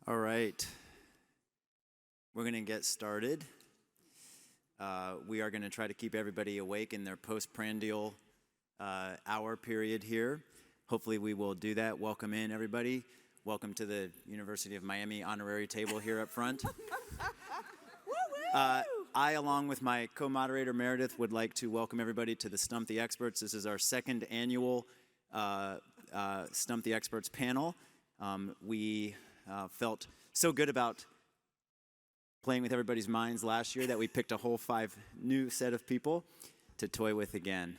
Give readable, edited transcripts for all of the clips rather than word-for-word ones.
All right, we're going to get started. We are going to try to keep everybody awake in their postprandial hour period here. Hopefully we will do that. Welcome in, everybody. Welcome to the University of Miami honorary table here up front. I, along with my co-moderator Meredith, would like to welcome everybody to the Stump the Experts. This is our second annual Stump the Experts panel. We felt so good about playing with everybody's minds last year that we picked a whole 5 new set of people to toy with again.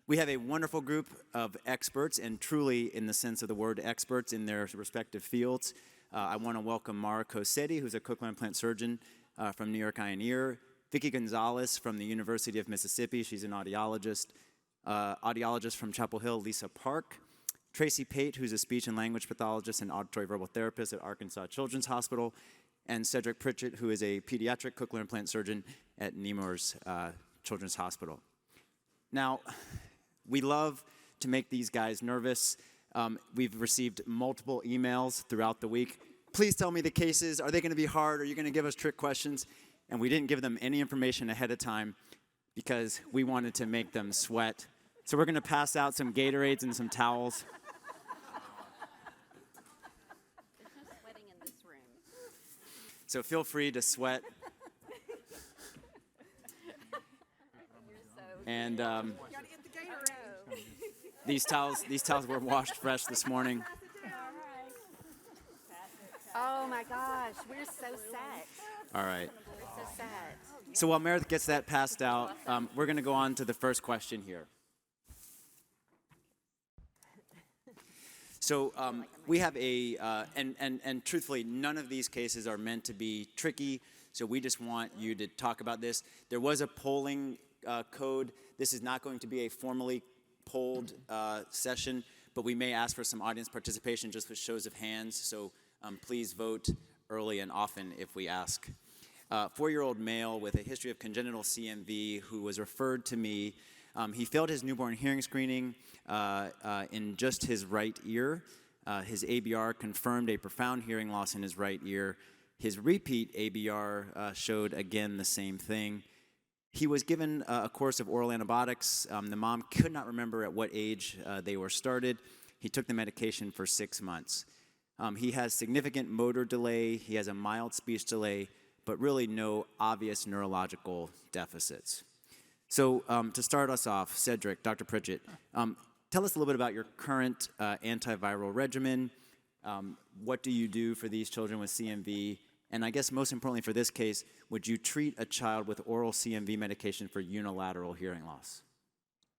We have a wonderful group of experts, and truly in the sense of the word experts in their respective fields. I want to welcome Mara Cosetti, who's a cochlear implant surgeon from New York Eye and Ear. Vicki Gonzalez from the University of Mississippi. She's an audiologist. Audiologist from Chapel Hill, Lisa Park. Tracy Pate, who's a speech and language pathologist and auditory verbal therapist at Arkansas Children's Hospital. And Cedric Pritchett, who is a pediatric cochlear implant surgeon at Nemours Children's Hospital. Now, we love to make these guys nervous. We've received multiple emails throughout the week. Please tell me the cases. Are they going to be hard? Are you going to give us trick questions? And we didn't give them any information ahead of time because we wanted to make them sweat. So we're going to pass out some Gatorades and some towels. There's no sweating in this room. So feel free to sweat. And these towels were washed fresh this morning. Oh my gosh, we're so set. All right. We're so set. So while Meredith gets that passed out, we're going to go on to the first question here. So we have and truthfully, none of these cases are meant to be tricky, so we just want you to talk about this. There was a polling code. This is not going to be a formally polled session, but we may ask for some audience participation just with shows of hands, so please vote early and often if we ask. 4-year-old male with a history of congenital CMV who was referred to me. He failed his newborn hearing screening in just his right ear. His ABR confirmed a profound hearing loss in his right ear. His repeat ABR showed, again, the same thing. He was given a course of oral antibiotics. The mom could not remember at what age they were started. He took the medication for 6 months. He has significant motor delay. He has a mild speech delay, but really no obvious neurological deficits. So to start us off, Cedric, Dr. Pritchett, tell us a little bit about your current antiviral regimen. What do you do for these children with CMV? And I guess most importantly for this case, would you treat a child with oral CMV medication for unilateral hearing loss?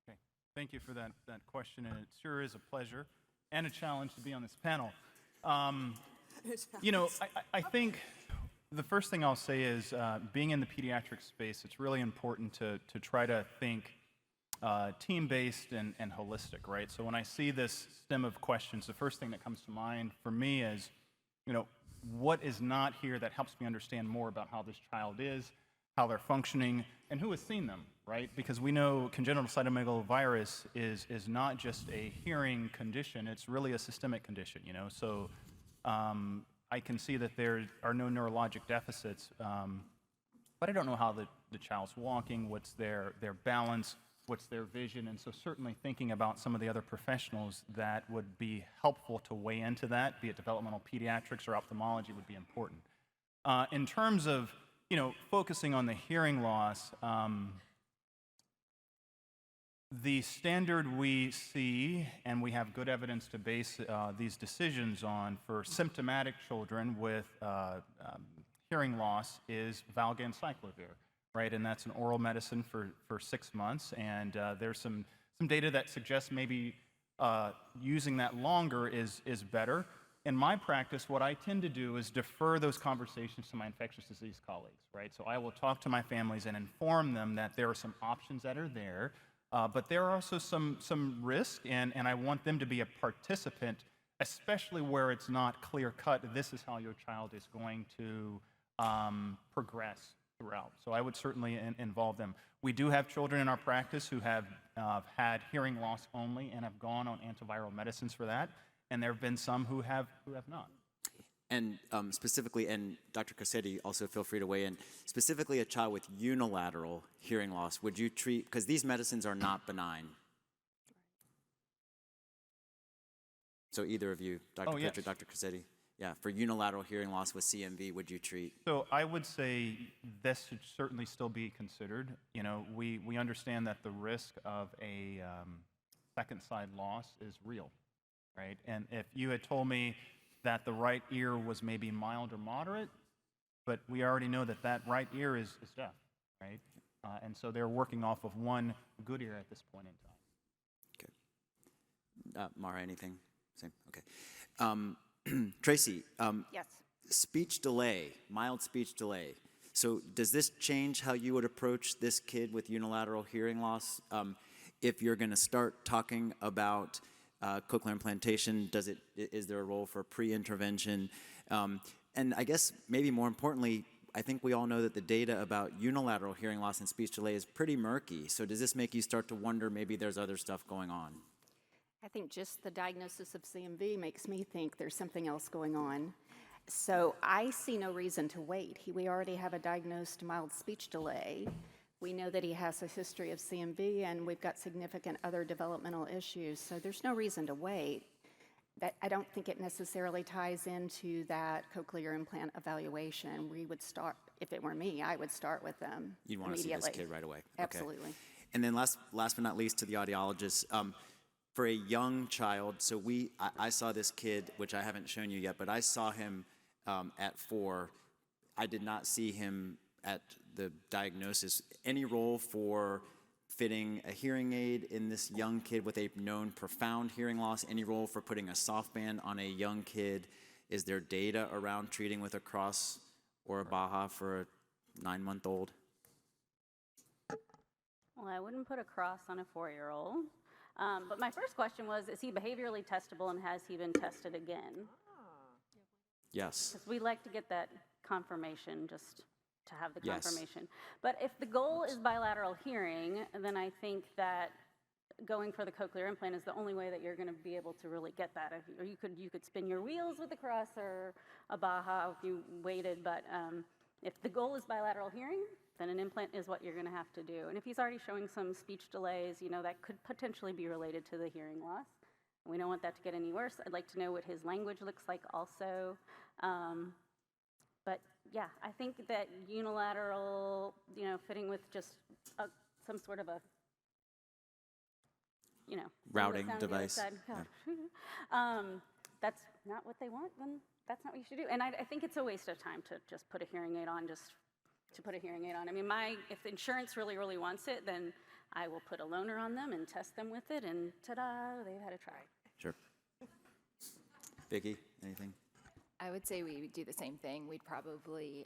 Okay, thank you for that question, and it sure is a pleasure and a challenge to be on this panel. You know, I think the first thing I'll say is being in the pediatric space, it's really important to try to think team-based and holistic, right? So when I see this stem of questions, the first thing that comes to mind for me is, you know, what is not here that helps me understand more about how this child is, how they're functioning, and who has seen them, right? Because we know congenital cytomegalovirus is not just a hearing condition, it's really a systemic condition, you know? So I can see that there are no neurologic deficits, but I don't know how the child's walking, what's their balance, what's their vision, and so certainly thinking about some of the other professionals that would be helpful to weigh into that, be it developmental pediatrics or ophthalmology, would be important. In terms of, you know, focusing on the hearing loss, the standard we see, and we have good evidence to base these decisions on for symptomatic children with hearing loss, is valganciclovir, right? And that's an oral medicine for 6 months, and there's some data that suggests maybe using that longer is better. In my practice, what I tend to do is defer those conversations to my infectious disease colleagues, right? So I will talk to my families and inform them that there are some options that are there, but there are also some risk, and I want them to be a participant, especially where it's not clear-cut, this is how your child is going to progress throughout. So I would certainly involve them. We do have children in our practice who have had hearing loss only and have gone on antiviral medicines for that, and there have been some who have not. And specifically, and Dr. Cassetti, also feel free to weigh in, specifically a child with unilateral hearing loss, would you treat, because these medicines are not benign. So either of you, Dr. Oh, Kutcher, yes. Dr. Cassetti, yeah, for unilateral hearing loss with CMV, would you treat? So I would say this should certainly still be considered. You know, we understand that the risk of a second side loss is real, right? And if you had told me that the right ear was maybe mild or moderate, but we already know that that right ear is deaf, right? And so they're working off of one good ear at this point in time. Okay. Mara, anything? Same, okay. Tracy, Yes. speech delay, mild speech delay. So does this change how you would approach this kid with unilateral hearing loss? If you're going to start talking about cochlear implantation, is there a role for pre-intervention? And I guess maybe more importantly, I think we all know that the data about unilateral hearing loss and speech delay is pretty murky. So does this make you start to wonder maybe there's other stuff going on? I think just the diagnosis of CMV makes me think there's something else going on. So I see no reason to wait. We already have a diagnosed mild speech delay. We know that he has a history of CMV, and we've got significant other developmental issues. So there's no reason to wait. I don't think it necessarily ties into that cochlear implant evaluation. We would start, if it were me, I would start with them You'd want to see this kid right away. Okay. Absolutely. And then last but not least, to the audiologist, for a young child, so I saw this kid, which I haven't shown you yet, but I saw him at 4. I did not see him at the diagnosis. Any role for fitting a hearing aid in this young kid with a known profound hearing loss? Any role for putting a softband on a young kid? Is there data around treating with a cross or a Baha for a 9-month-old? Well, I wouldn't put a cross on a 4-year-old. But my first question was, is he behaviorally testable, and has he been tested again? Yes. Because we like to get that confirmation, just to have the Yes. confirmation. But if the goal is bilateral hearing, then I think that going for the cochlear implant is the only way that you're going to be able to really get that. Or you could spin your wheels with a cross or a Baha if you waited. But if the goal is bilateral hearing, then an implant is what you're going to have to do. And if he's already showing some speech delays, you know, that could potentially be related to the hearing loss. We don't want that to get any worse. I'd like to know what his language looks like also. But yeah, I think that unilateral, you know, fitting with just some sort of a, you know, Routing sound on the other device. side. That's not what they want, then that's not what you should do. And I think it's a waste of time to just put a hearing aid on, just to put a hearing aid on. I mean, if insurance really, really wants it, then I will put a loaner on them and test them with it, and ta-da, they've had a try. Sure. Vicki, anything? I would say we would do the same thing. We'd probably,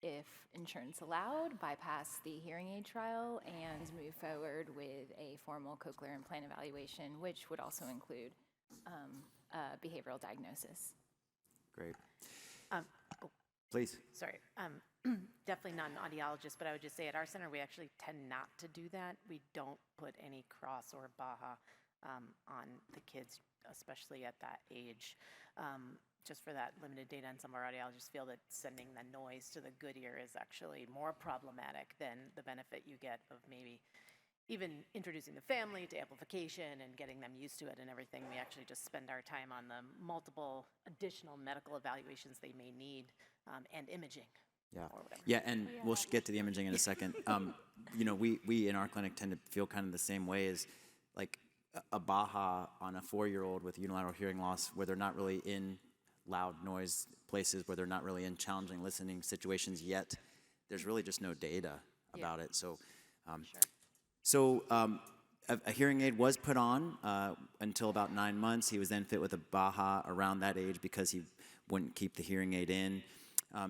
if insurance allowed, bypass the hearing aid trial and move forward with a formal cochlear implant evaluation, which would also include a behavioral diagnosis. Great. Oh, Please. sorry. Definitely not an audiologist, but I would just say at our center we actually tend not to do that. We don't put any cross or Baha on the kids, especially at that age. Just for that limited data, and some of our audiologists feel that sending the noise to the good ear is actually more problematic than the benefit you get of maybe even introducing the family to amplification and getting them used to it and everything. We actually just spend our time on the multiple additional medical evaluations they may need and imaging. Yeah. Or whatever. Yeah, and we'll get to the imaging in a second. You know, we in our clinic tend to feel kind of the same way as like a Baha on a 4-year-old with unilateral hearing loss where they're not really in loud noise places, where they're not really in challenging listening situations yet. There's really just no data about it. So, a hearing aid was put on until about 9 months. He was then fit with a Baha around that age because he wouldn't keep the hearing aid in.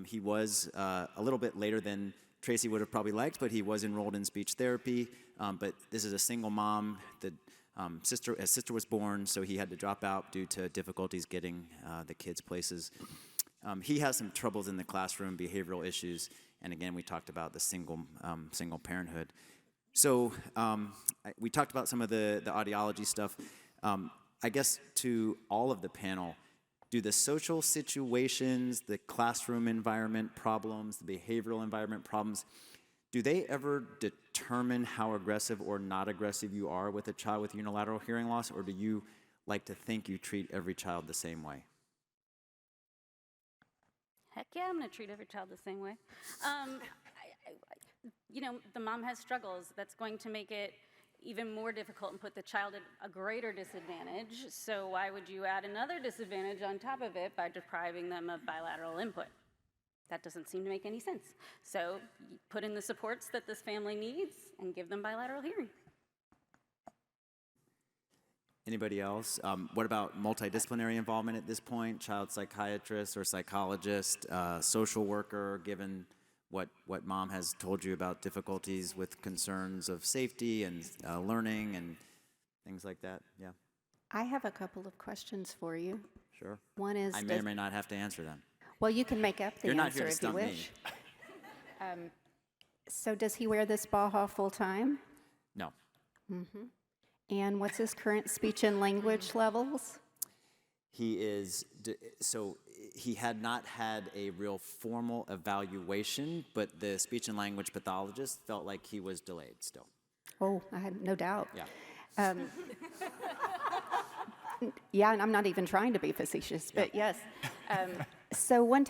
He was a little bit later than Tracy would have probably liked, but he was enrolled in speech therapy. But this is a single mom. His sister was born, so he had to drop out due to difficulties getting the kids places. He has some troubles in the classroom, behavioral issues, and again, we talked about the single parenthood. So we talked about some of the audiology stuff. I guess to all of the panel, do the social situations, the classroom environment problems, the behavioral environment problems, do they ever determine how aggressive or not aggressive you are with a child with unilateral hearing loss, or do you like to think you treat every child the same way? Heck yeah, I'm going to treat every child the same way. The mom has struggles. That's going to make it even more difficult and put the child at a greater disadvantage. So why would you add another disadvantage on top of it by depriving them of bilateral input? That doesn't seem to make any sense. So you put in the supports that this family needs and give them bilateral hearing. Anybody else? What about multidisciplinary involvement at this point? Child psychiatrist or psychologist, social worker, given what mom has told you about difficulties with concerns of safety and learning and things like that? Yeah, I have a couple of questions for you. sure. One is, I may or may not have to answer them. well, you can make up the You're not answer here to if you stump me. wish. So does he wear this BAHA full time? No. And what's his current speech and language levels? He is, so he had not had a real formal evaluation, but the speech and language pathologist felt like he was delayed still. Oh, I had no doubt. Yeah. Yeah, and I'm not even trying to be facetious, but yes. So what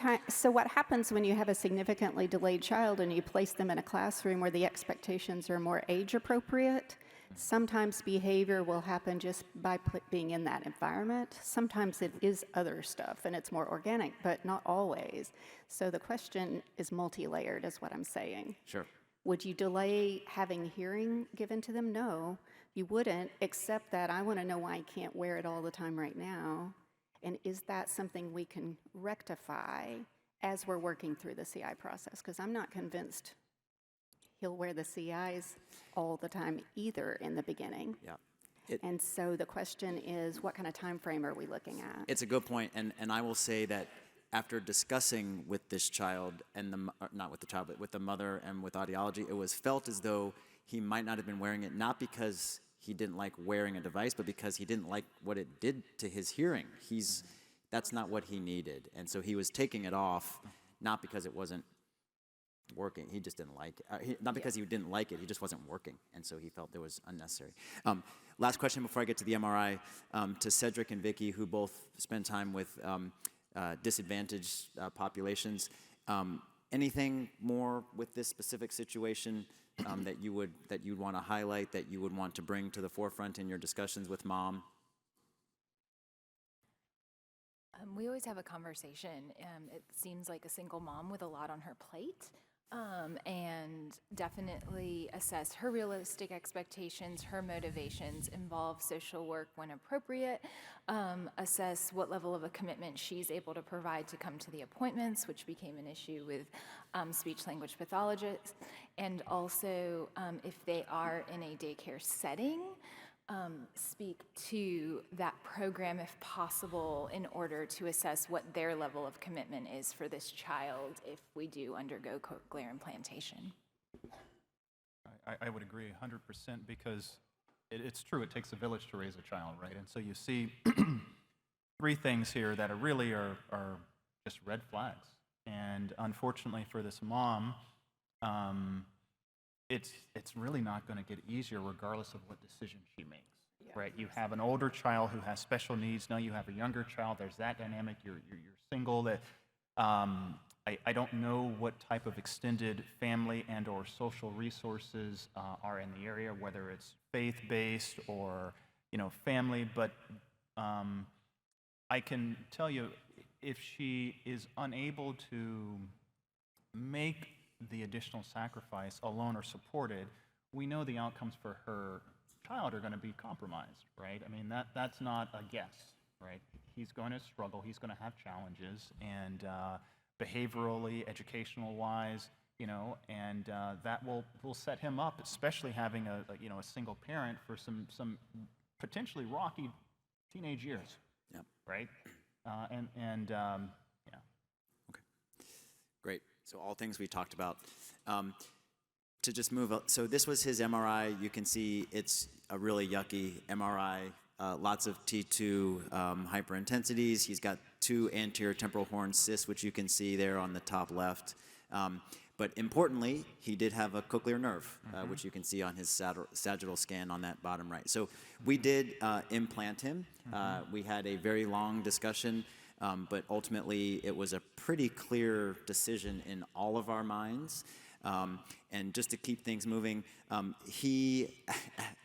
happens when you have a significantly delayed child and you place them in a classroom where the expectations are more age appropriate? Sometimes behavior will happen just by being in that environment. Sometimes it is other stuff and it's more organic, but not always. So the question is multi-layered, is what I'm saying. Sure. Would you delay having hearing given to them? No, you wouldn't, except that I want to know why I can't wear it all the time right now. And is that something we can rectify as we're working through the CI process? Because I'm not convinced he'll wear the CIs all the time either in the beginning. Yeah. And so the question is, what kind of time frame are we looking at? It's a good point, and I will say that after discussing with this child, and not with the child, but with the mother and with audiology, it was felt as though he might not have been wearing it, not because he didn't like wearing a device, but because he didn't like what it did to his hearing. That's not what he needed, and so he was taking it off, not because it wasn't working. He just didn't like it. Not because he didn't like it, he just wasn't working, and so he felt it was unnecessary. Last question before I get to the MRI, to Cedric and Vicky, who both spend time with disadvantaged populations. Anything more with this specific situation that you'd want to highlight, that you would want to bring to the forefront in your discussions with mom? We always have a conversation. It seems like a single mom with a lot on her plate, and definitely assess her realistic expectations, her motivations, involve social work when appropriate, assess what level of a commitment she's able to provide to come to the appointments, which became an issue with speech-language pathologists, and also if they are in a daycare setting, speak to that program if possible in order to assess what their level of commitment is for this child if we do undergo cochlear implantation. I would agree 100% because it's true, it takes a village to raise a child, right? And so you see three things here that are just red flags. And unfortunately for this mom, it's really not going to get easier regardless of what decision she makes, right? You have an older child who has special needs. Now you have a younger child. There's that dynamic. You're single. That I don't know what type of extended family and or social resources are in the area, whether it's faith-based or family. But I can tell you, if she is unable to make the additional sacrifice alone or supported, we know the outcomes for her child are going to be compromised, right? I mean, that's not a guess, right? He's going to struggle, he's going to have challenges, and behaviorally, educational-wise, and that will set him up, especially having a single parent, for some potentially rocky teenage years, Yep. right? Yeah. Okay, great. So all things we talked about. To just move up, so this was his MRI. You can see it's a really yucky MRI. lots of T2 hyperintensities. He's got 2 anterior temporal horn cysts, which you can see there on the top left. But importantly, he did have a cochlear nerve, which you can see on his sagittal scan on that bottom right. So we did implant him. We had a very long discussion, but ultimately it was a pretty clear decision in all of our minds. And just to keep things moving, he,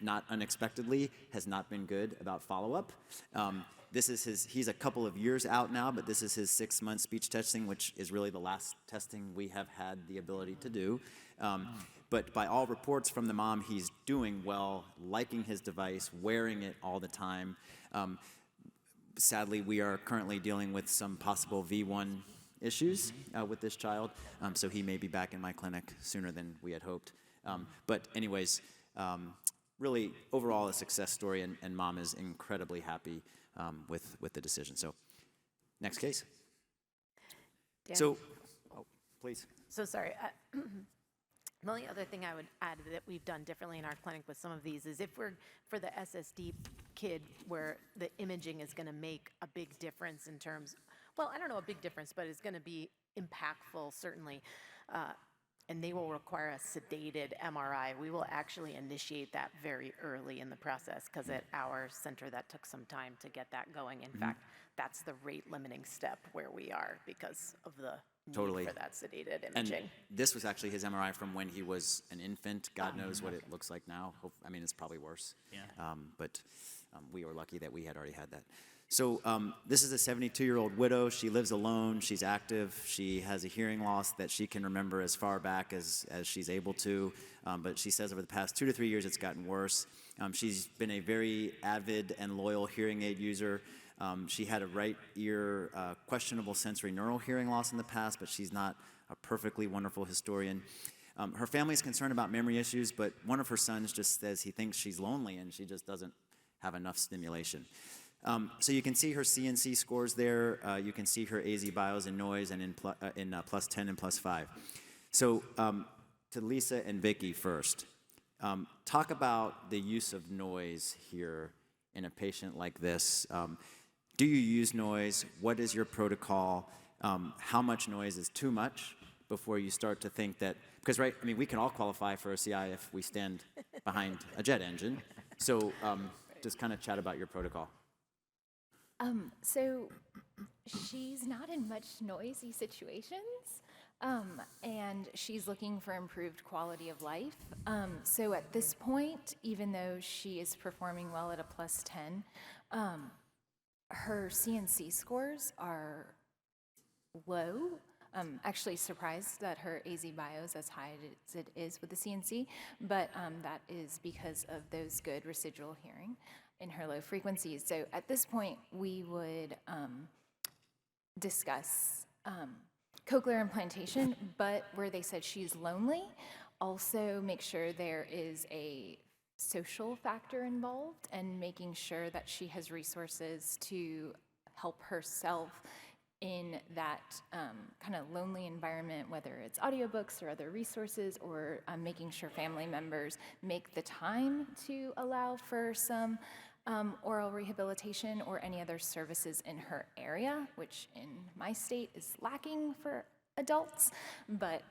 not unexpectedly, has not been good about follow-up. He's a couple of years out now, but this is his 6-month speech testing, which is really the last testing we have had the ability to do. But by all reports from the mom, he's doing well, liking his device, wearing it all the time. Sadly, we are currently dealing with some possible V1 issues with this child, so he may be back in my clinic sooner than we had hoped. But anyways, really overall a success story, and mom is incredibly happy with the decision. So, next case. Dan? So, please. So sorry. The only other thing I would add that we've done differently in our clinic with some of these is if we're, for the SSD kid, where the imaging is going to make a big difference in terms, well, I don't know a big difference, but it's going to be impactful, certainly, and they will require a sedated MRI. We will actually initiate that very early in the process, because at our center, that took some time to get that going. In fact, that's the rate-limiting step where we are because of the need for that sedated imaging. And this was actually his MRI from when he was an infant. God knows what it looks like now. I mean, it's probably worse. Yeah. But we were lucky that we had already had that. So this is a 72-year-old widow. She lives alone. She's active. She has a hearing loss that she can remember as far back as she's able to. But she says over the past 2 to 3 years, it's gotten worse. She's been a very avid and loyal hearing aid user. She had a right ear questionable sensory neural hearing loss in the past, but she's not a perfectly wonderful historian. Her family is concerned about memory issues, but one of her sons just says he thinks she's lonely and she just doesn't have enough stimulation. So you can see her CNC scores there. You can see her AZ bios in noise and in plus 10 and plus 5. So to Lisa and Vicky first. Talk about the use of noise here in a patient like this. Do you use noise? What is your protocol? How much noise is too much before you start to think that, because right, I mean, we can all qualify for a CI if we stand behind a jet engine. So just kind of chat about your protocol. So she's not in much noisy situations, and she's looking for improved quality of life. So at this point, even though she is performing well at a plus 10, her CNC scores are low. Actually surprised that her AZ bio is as high as it is with the CNC, but that is because of those good residual hearing in her low frequencies. So at this point, we would discuss cochlear implantation, but where they said she's lonely, also make sure there is a social factor involved and making sure that she has resources to help herself in that kind of lonely environment, whether it's audiobooks or other resources, or making sure family members make the time to allow for some oral rehabilitation or any other services in her area, which in my state is lacking for adults. But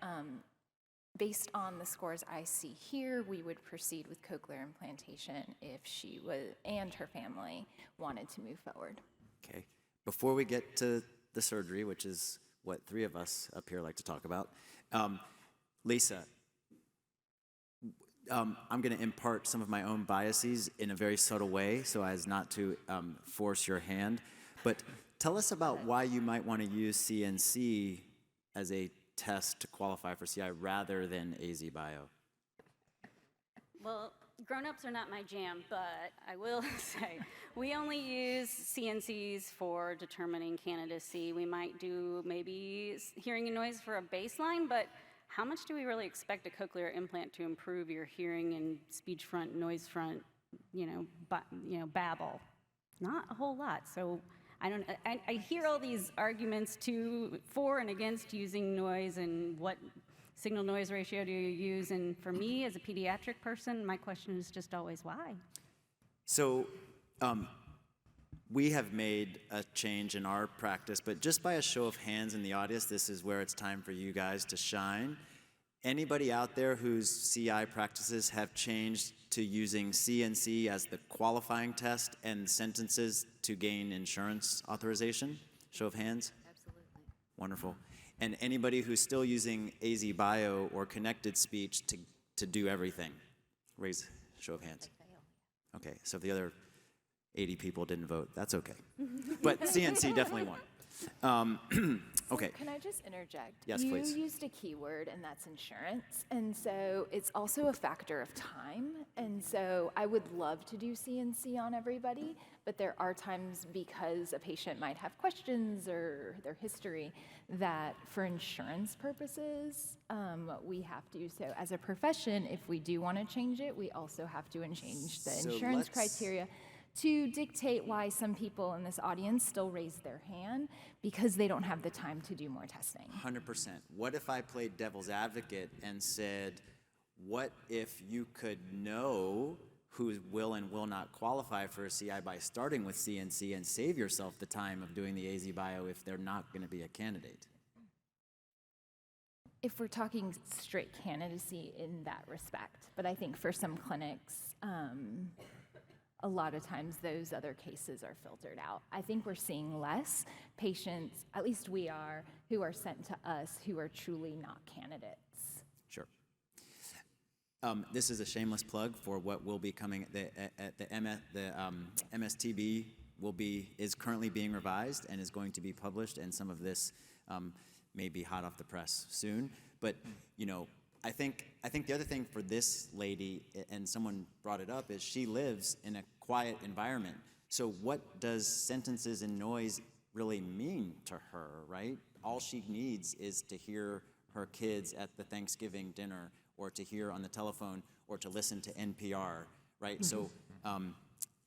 based on the scores I see here, we would proceed with cochlear implantation if she was and her family wanted to move forward. Okay. Before we get to the surgery, which is what 3 of us up here like to talk about, Lisa, I'm going to impart some of my own biases in a very subtle way so as not to force your hand. But tell us about why you might want to use CNC as a test to qualify for CI rather than AZ bio. Well, grown-ups are not my jam, but I will say we only use CNCs for determining candidacy. We might do maybe hearing and noise for a baseline, but how much do we really expect a cochlear implant to improve your hearing and speech front, noise front, babble? Not a whole lot. So I hear all these arguments for and against using noise and what signal noise ratio do you use, and for me as a pediatric person, my question is just always why. So we have made a change in our practice, but just by a show of hands in the audience, this is where it's time for you guys to shine. Anybody out there whose CI practices have changed to using CNC as the qualifying test and sentences to gain insurance authorization? Show of hands. Absolutely. Wonderful. And anybody who's still using AZ Bio or connected speech to do everything? Raise show of hands. Okay, so if the other 80 people didn't vote, that's okay. But CNC definitely won. Okay. So can I just interject? Yes, please. You used a keyword, and that's insurance. And so it's also a factor of time. And so I would love to do CNC on everybody, but there are times because a patient might have questions or their history that for insurance purposes, we have to. So as a profession, if we do want to change it, we also have to change the So insurance let's- criteria to dictate why some people in this audience still raise their hand because they don't have the time to do more testing. 100%. What if I played devil's advocate and said, what if you could know who will and will not qualify for a CI by starting with CNC and save yourself the time of doing the AZ Bio if they're not going to be a candidate? If we're talking straight candidacy in that respect, but I think for some clinics, a lot of times those other cases are filtered out. I think we're seeing less patients, at least we are, who are sent to us who are truly not candidates. Sure. This is a shameless plug for what will be coming. The MSTB is currently being revised and is going to be published, and some of this may be hot off the press soon. But I think the other thing for this lady, and someone brought it up, is she lives in a quiet environment. So what does sentences and noise really mean to her, right? All she needs is to hear her kids at the Thanksgiving dinner, or to hear on the telephone, or to listen to NPR, right? Mm-hmm.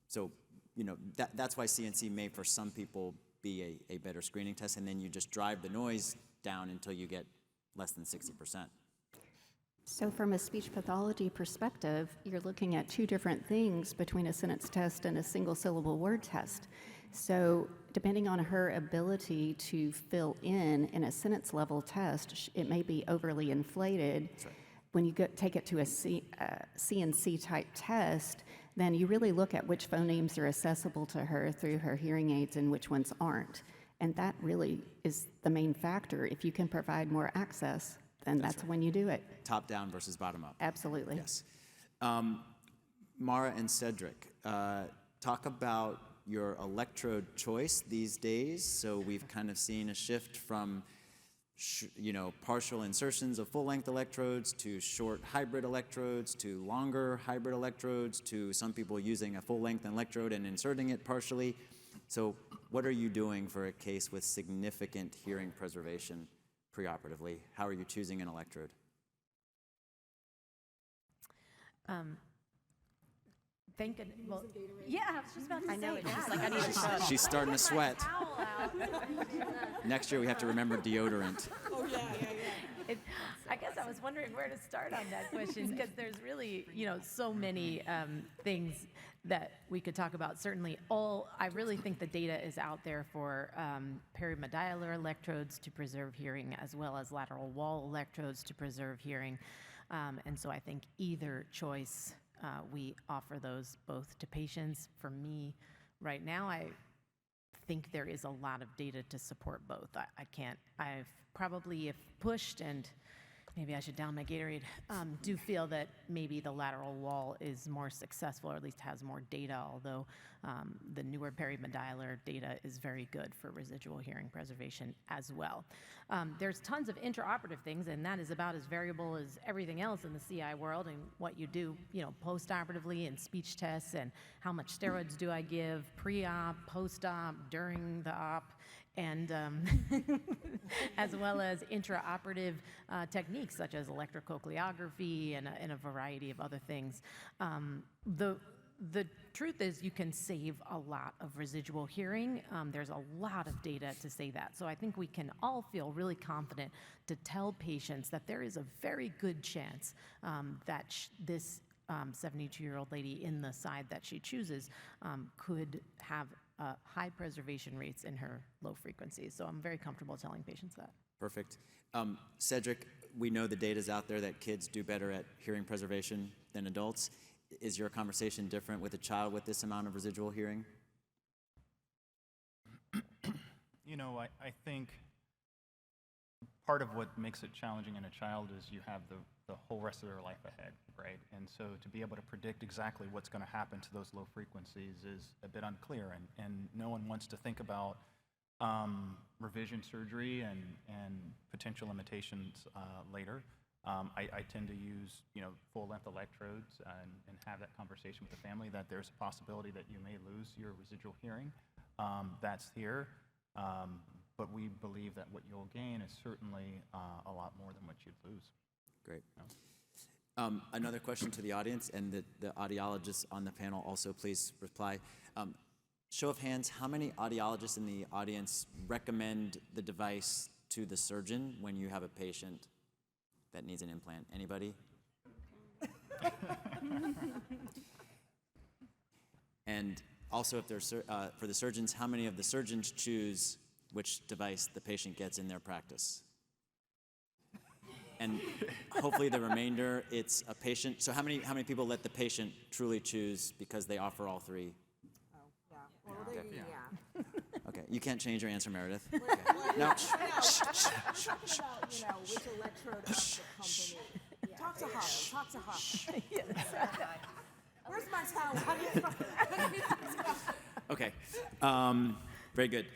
So that's why CNC may for some people be a better screening test, and then you just drive the noise down until you get less than 60%. So from a speech pathology perspective, you're looking at two different things between a sentence test and a single syllable word test. So depending on her ability to fill in a sentence level test, it may be overly inflated. That's right. When you take it to a CNC type test, then you really look at which phonemes are accessible to her through her hearing aids and which ones aren't. And that really is the main factor. If you can provide more access, then that's right. when you do it. Top down versus bottom up. Absolutely. Yes. Mara and Cedric, talk about your electrode choice these days. So we've kind of seen a shift from partial insertions of full-length electrodes to short hybrid electrodes to longer hybrid electrodes to some people using a full-length electrode and inserting it partially. So what are you doing for a case with significant hearing preservation preoperatively? How are you choosing an electrode? Thank goodness. Well, yeah, I was just about to say. I know, it's just like I need to show. She's starting to sweat. Next year we have to remember deodorant. I guess I was wondering where to start on that question because there's really, so many things that we could talk about. Certainly, I really think the data is out there for perimodiolar electrodes to preserve hearing, as well as lateral wall electrodes to preserve hearing, and so I think either choice, we offer those both to patients. For me, right now, I think there is a lot of data to support both. I've probably, if pushed, and maybe I should down my Gatorade, do feel that maybe the lateral wall is more successful, or at least has more data, although the newer perimodiolar data is very good for residual hearing preservation as well. There's tons of intraoperative things, and that is about as variable as everything else in the CI world, and what you do, post-operatively in speech tests, and how much steroids do I give, pre-op, post-op, during the op, and as well as intraoperative techniques such as electrocochleography and a variety of other things. The truth is you can save a lot of residual hearing. There's a lot of data to say that. So I think we can all feel really confident to tell patients that there is a very good chance that this 72-year-old lady in the side that she chooses could have high preservation rates in her low frequencies. So I'm very comfortable telling patients that. Perfect. Cedric, we know the data's out there that kids do better at hearing preservation than adults. Is your conversation different with a child with this amount of residual hearing? You know, I think part of what makes it challenging in a child is you have the whole rest of their life ahead, right? And so to be able to predict exactly what's going to happen to those low frequencies is a bit unclear, and no one wants to think about revision surgery and potential limitations later. I tend to use, full-length electrodes and have that conversation with the family that there's a possibility that you may lose your residual hearing. That's here. But we believe that what you'll gain is certainly a lot more than what you'd lose. Great. Another question to the audience, and the audiologists on the panel also please reply. Show of hands, how many audiologists in the audience recommend the device to the surgeon when you have a patient that needs an implant? Anybody? And also, if there's for the surgeons, how many of the surgeons choose which device the patient gets in their practice? And hopefully the remainder, it's a patient. So how many people let the patient truly choose because they offer all three? Oh, yeah. Well, yeah. Okay, you can't change your answer, Meredith. No. No. About, which electrode of the company. Talk to Holly. Talk to Holly. Where's my towel? Okay, very good.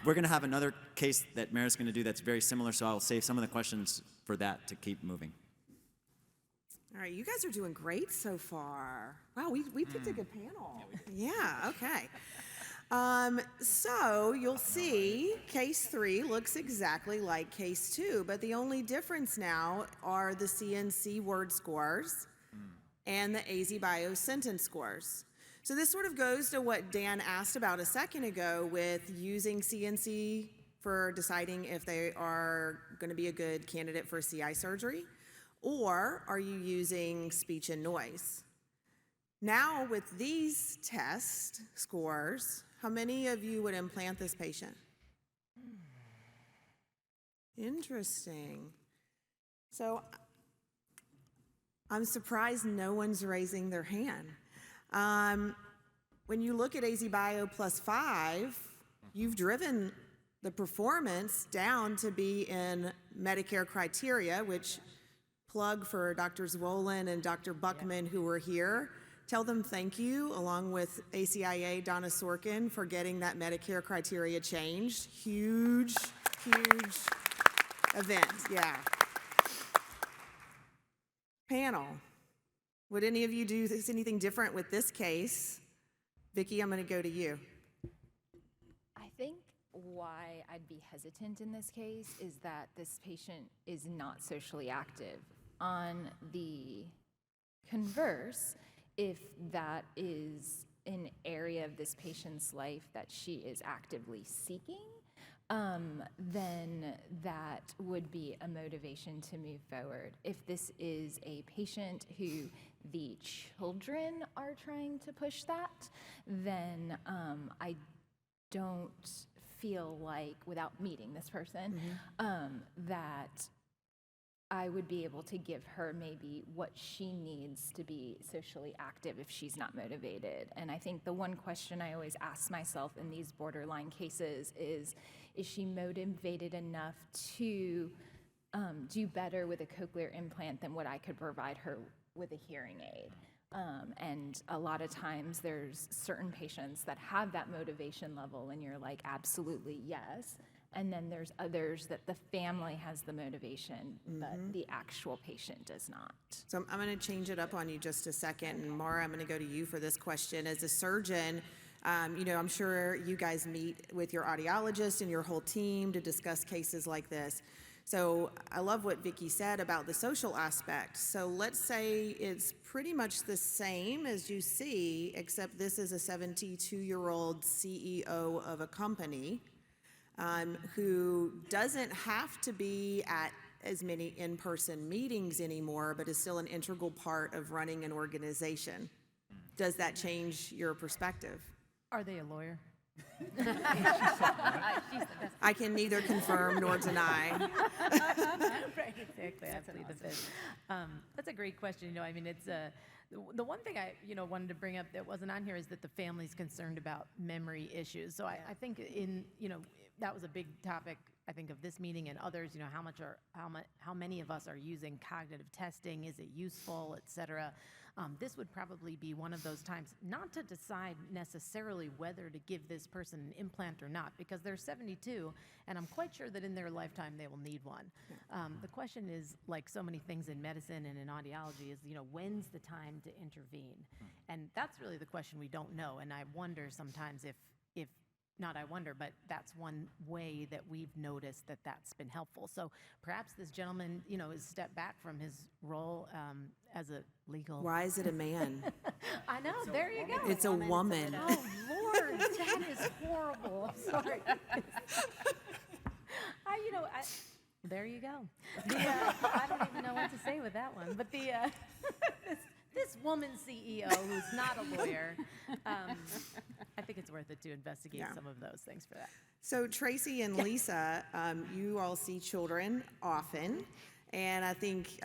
We're going to have another case that Meredith's going to do that's very similar, so I'll save some of the questions for that to keep moving. All right, you guys are doing great so far. Wow, we picked a good panel. Yeah, okay. So you'll see case 3 looks exactly like case 2, but the only difference now are the CNC word scores and the AZ Bio sentence scores. So this sort of goes to what Dan asked about a second ago with using CNC for deciding if they are going to be a good candidate for CI surgery, or are you using speech and noise? Now with these test scores, how many of you would implant this patient? Interesting. So I'm surprised no one's raising their hand. When you look at AZ Bio +5, you've driven the performance down to be in Medicare criteria, which plug for Dr. Zwolin and Dr. Buckman who were here. Tell them thank you, along with ACIA Donna Sorkin, for getting that Medicare criteria changed. Huge, huge event, yeah. Panel, would any of you do anything different with this case? Vicki, I'm going to go to you. I think why I'd be hesitant in this case is that this patient is not socially active. On the converse, if that is an area of this patient's life that she is actively seeking, then that would be a motivation to move forward. If this is a patient who the children are trying to push that, then I don't feel like, without meeting this person, that I would be able to give her maybe what she needs to be socially active if she's not motivated. And I think the one question I always ask myself in these borderline cases is she motivated enough to do better with a cochlear implant than what I could provide her with a hearing aid? And a lot of times there's certain patients that have that motivation level and you're like, absolutely yes. And then there's others that the family has the motivation, but the actual patient does not. So I'm going to change it up on you just a second. And Mara, I'm going to go to you for this question. As a surgeon, I'm sure you guys meet with your audiologist and your whole team to discuss cases like this. So I love what Vicki said about the social aspect. So let's say it's pretty much the same as you see, except this is a 72-year-old CEO of a company who doesn't have to be at as many in-person meetings anymore, but is still an integral part of running an organization. Does that change your perspective? Are they a lawyer? I can neither confirm nor deny. Right, exactly. I plead the fifth. That's a great question. I mean, it's the one thing I wanted to bring up that wasn't on here is that the family's concerned about memory issues. So I think that was a big topic, I think, of this meeting and others. How many of us are using cognitive testing? Is it useful, et cetera? This would probably be one of those times not to decide necessarily whether to give this person an implant or not, because they're 72, and I'm quite sure that in their lifetime they will need one. The question is, like so many things in medicine and in audiology, is when's the time to intervene? And that's really the question we don't know. And I wonder sometimes if not I wonder, but that's one way that we've noticed that that's been helpful. So perhaps this gentleman, has stepped back from his role as a legal. Why is it a man? I know, there you go. It's a woman. Oh, Lord, that is horrible. I'm sorry. There you go. I don't even know what to say with that one. But this woman CEO who's not a lawyer, I think it's worth it to investigate some of those things for that. So Tracy and Lisa, you all see children often. And I think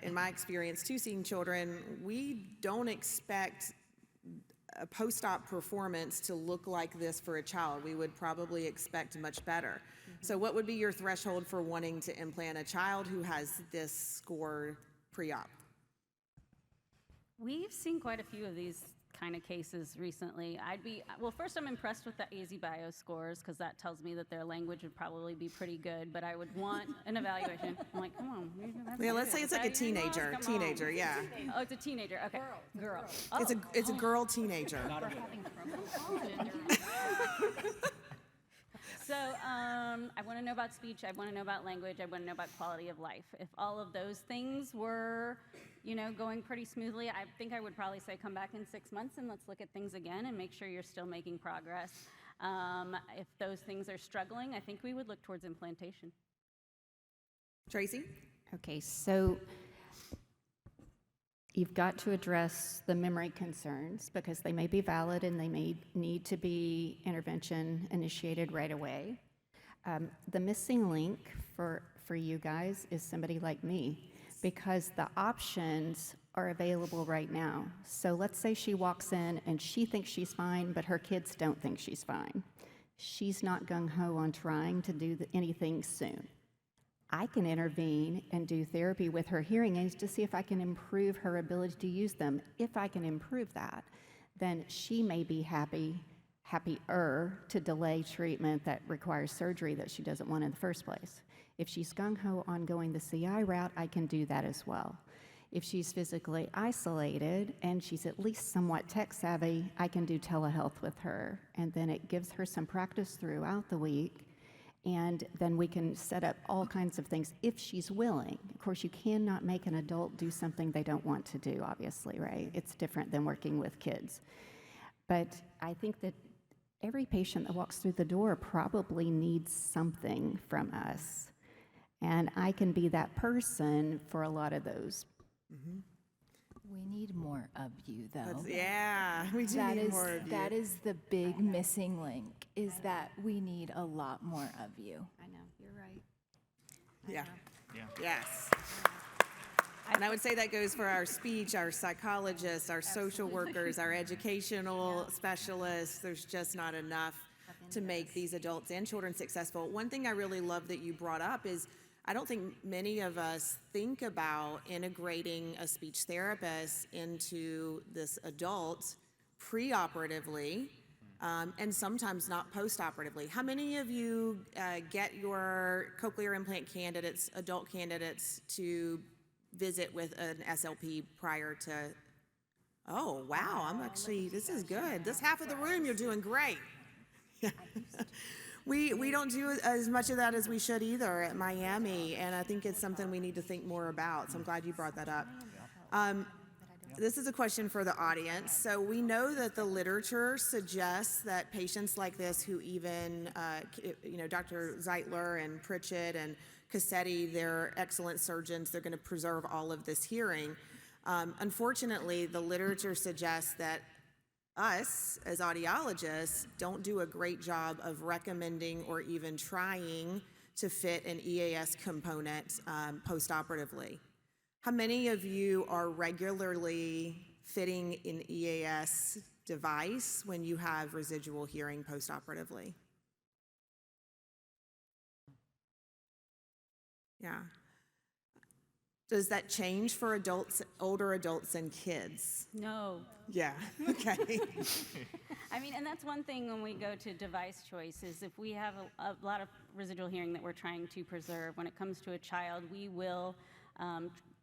in my experience too, seeing children, we don't expect a post-op performance to look like this for a child. We would probably expect much better. So what would be your threshold for wanting to implant a child who has this score pre-op? We've seen quite a few of these kind of cases recently. First I'm impressed with the AZ Bio scores, because that tells me that their language would probably be pretty good, but I would want an evaluation. I'm like, come on. Let's say it's like a teenager. Teenager, yeah. Oh, it's a teenager. Okay. Girl. It's a girl teenager. So I want to know about speech. I want to know about language. I want to know about quality of life. If all of those things were, going pretty smoothly, I think I would probably say come back in 6 months and let's look at things again and make sure you're still making progress. If those things are struggling, I think we would look towards implantation. Tracy? Okay, so you've got to address the memory concerns because they may be valid and they may need to be intervention initiated right away. The missing link for you guys is somebody like me, because the options are available right now. So let's say she walks in and she thinks she's fine, but her kids don't think she's fine. She's not gung-ho on trying to do anything soon. I can intervene and do therapy with her hearing aids to see if I can improve her ability to use them. If I can improve that, then she may be happier to delay treatment that requires surgery that she doesn't want in the first place. If she's gung-ho on going the CI route, I can do that as well. If she's physically isolated and she's at least somewhat tech savvy, I can do telehealth with her. And then it gives her some practice throughout the week. And then we can set up all kinds of things if she's willing. Of course, you cannot make an adult do something they don't want to do, obviously, right? It's different than working with kids. But I think that every patient that walks through the door probably needs something from us. And I can be that person for a lot of those. Mm-hmm. We need more of you, though. We do need more of you. That is the big missing link, is that we need a lot more of you. I know, you're right. Yeah. Yes. And I would say that goes for our speech, our psychologists, our social workers, our educational specialists. There's just not enough to make these adults and children successful. One thing I really love that you brought up is I don't think many of us think about integrating a speech therapist into this adult preoperatively, and sometimes not postoperatively. How many of you get your cochlear implant candidates, adult candidates, to visit with an SLP prior to? Oh, wow, this is good. This half of the room, you're doing great. We don't do as much of that as we should either at Miami, and I think it's something we need to think more about, so I'm glad you brought that up. This is a question for the audience. So we know that the literature suggests that patients like this who even, Dr. Zeitler and Pritchett and Cassetti, they're excellent surgeons, they're gonna preserve all of this hearing. Unfortunately, the literature suggests that us as audiologists don't do a great job of recommending or even trying to fit an EAS component postoperatively. How many of you are regularly fitting an EAS device when you have residual hearing postoperatively? Yeah. Does that change for adults, older adults and kids? No. Yeah, okay. I mean, and that's one thing when we go to device choices. If we have a lot of residual hearing that we're trying to preserve, when it comes to a child, we will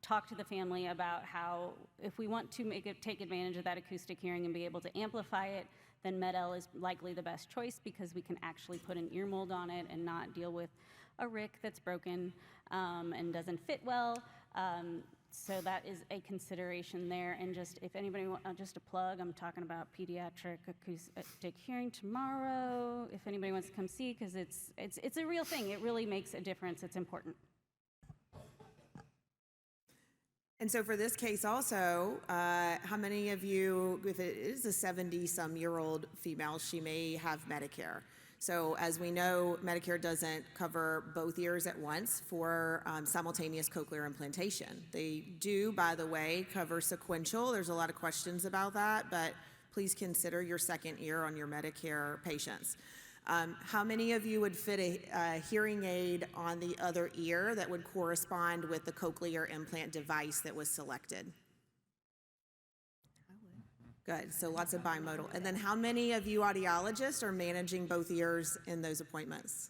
talk to the family about how, if we want to take advantage of that acoustic hearing and be able to amplify it, then Med-L is likely the best choice because we can actually put an ear mold on it and not deal with a RIC that's broken and doesn't fit well. So that is a consideration there. And just if anybody just a plug, I'm talking about pediatric acoustic hearing tomorrow. If anybody wants to come see, because it's a real thing. It really makes a difference. It's important. And so for this case also, how many of you, if it is a 70-some-year-old female, she may have Medicare. So as we know, Medicare doesn't cover both ears at once for simultaneous cochlear implantation. They do, by the way, cover sequential. There's a lot of questions about that, but please consider your second ear on your Medicare patients. How many of you would fit a hearing aid on the other ear that would correspond with the cochlear implant device that was selected? Good, so lots of bimodal. And then how many of you audiologists are managing both ears in those appointments?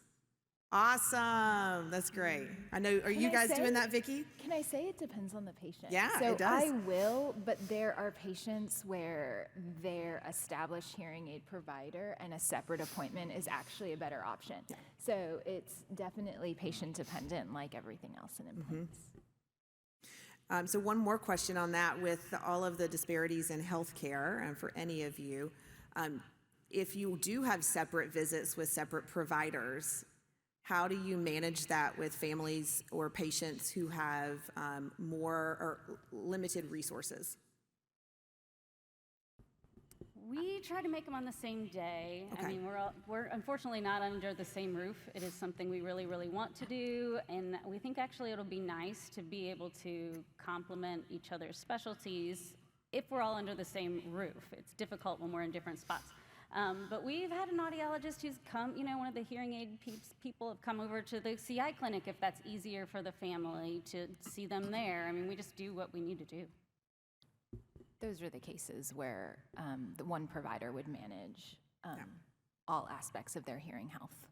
Awesome, that's great. I know, are you guys doing that, Vicki? Can I say it depends on the patient? Yeah, so it does. I will, but there are patients where their established hearing aid provider and a separate appointment is actually a better option. Yeah. So it's definitely patient dependent like everything else in implants. So one more question on that with all of the disparities in healthcare, and for any of you, if you do have separate visits with separate providers, how do you manage that with families or patients who have more or limited resources? We try to make them on the same day. Okay. I mean, we're unfortunately not under the same roof. It is something we really, really want to do, and we think actually it'll be nice to be able to complement each other's specialties if we're all under the same roof. It's difficult when we're in different spots. But we've had an audiologist who's come, you know, one of the hearing aid people have come over to the CI clinic if that's easier for the family to see them there. I mean, we just do what we need to do. Those are the cases where the one provider would manage all aspects of their hearing health.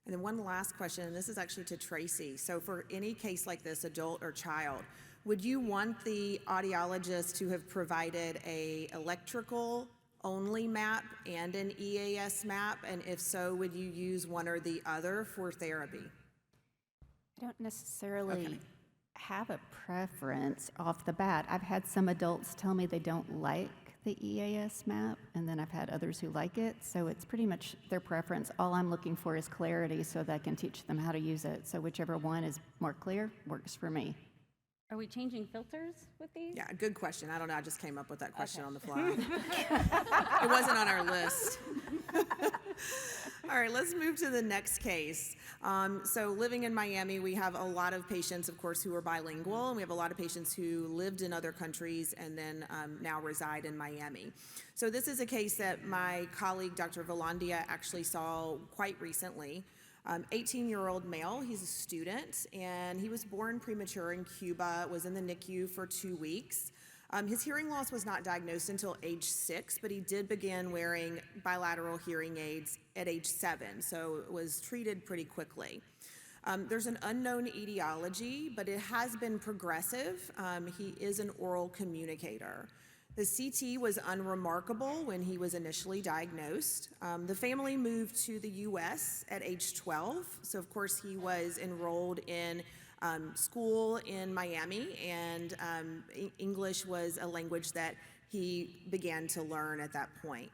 And then one last question, and this is actually to Tracy. So for any case like this, adult or child, would you want the audiologist to have provided a electrical only map and an EAS map? And if so, would you use one or the other for therapy? I don't necessarily have a preference off the bat. I've had some adults tell me they don't like the EAS map, and then I've had others who like it, so it's pretty much their preference. All I'm looking for is clarity so that I can teach them how to use it. So whichever one is more clear works for me. Are we changing filters with these? Yeah, good question. I don't know, I just came up with that question on the fly. It wasn't on our list. All right, let's move to the next case. So living in Miami, we have a lot of patients, of course, who are bilingual, and we have a lot of patients who lived in other countries and then now reside in Miami. So this is a case that my colleague, Dr. Volandia, actually saw quite recently. 18-year-old male, he's a student, and he was born premature in Cuba, was in the NICU for 2 weeks. His hearing loss was not diagnosed until age 6, but he did begin wearing bilateral hearing aids at age 7, so it was treated pretty quickly. There's an unknown etiology, but it has been progressive. He is an oral communicator. The CT was unremarkable when he was initially diagnosed. The family moved to the US at age 12, so of course he was enrolled in school in Miami, and English was a language that he began to learn at that point.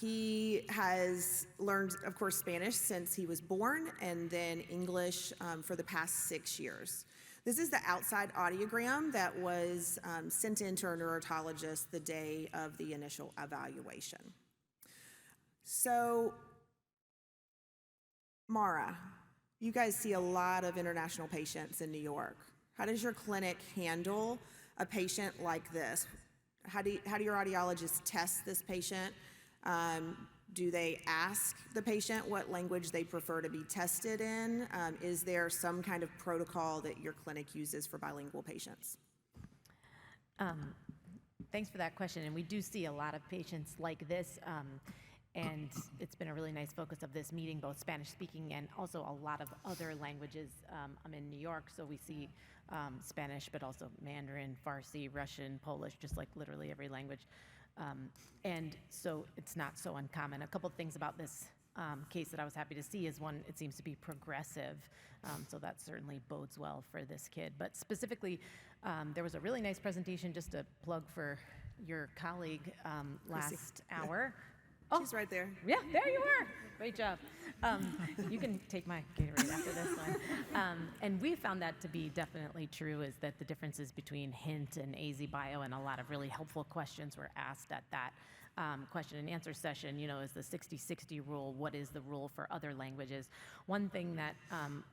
He has learned, of course, Spanish since he was born, and then English for the past 6 years. This is the outside audiogram that was sent in to our neurologist the day of the initial evaluation. So, Mara, you guys see a lot of international patients in New York. How does your clinic handle a patient like this? How do your audiologists test this patient? Do they ask the patient what language they prefer to be tested in? Is there some kind of protocol that your clinic uses for bilingual patients? Thanks for that question. And we do see a lot of patients like this. And it's been a really nice focus of this meeting, both Spanish speaking and also a lot of other languages. I'm in New York, so we see Spanish, but also Mandarin, Farsi, Russian, Polish, just like literally every language. And so it's not so uncommon. A couple things about this case that I was happy to see is one, it seems to be progressive. So that certainly bodes well for this kid. But specifically, there was a really nice presentation, just a plug for your colleague last hour. She's right there. Yeah, there you are. Great job. You can take my Gatorade after this one. And we found that to be definitely true, is that the differences between HINT and AZ Bio, and a lot of really helpful questions were asked at that question and answer session. You know, is the 60-60 rule, what is the rule for other languages? One thing that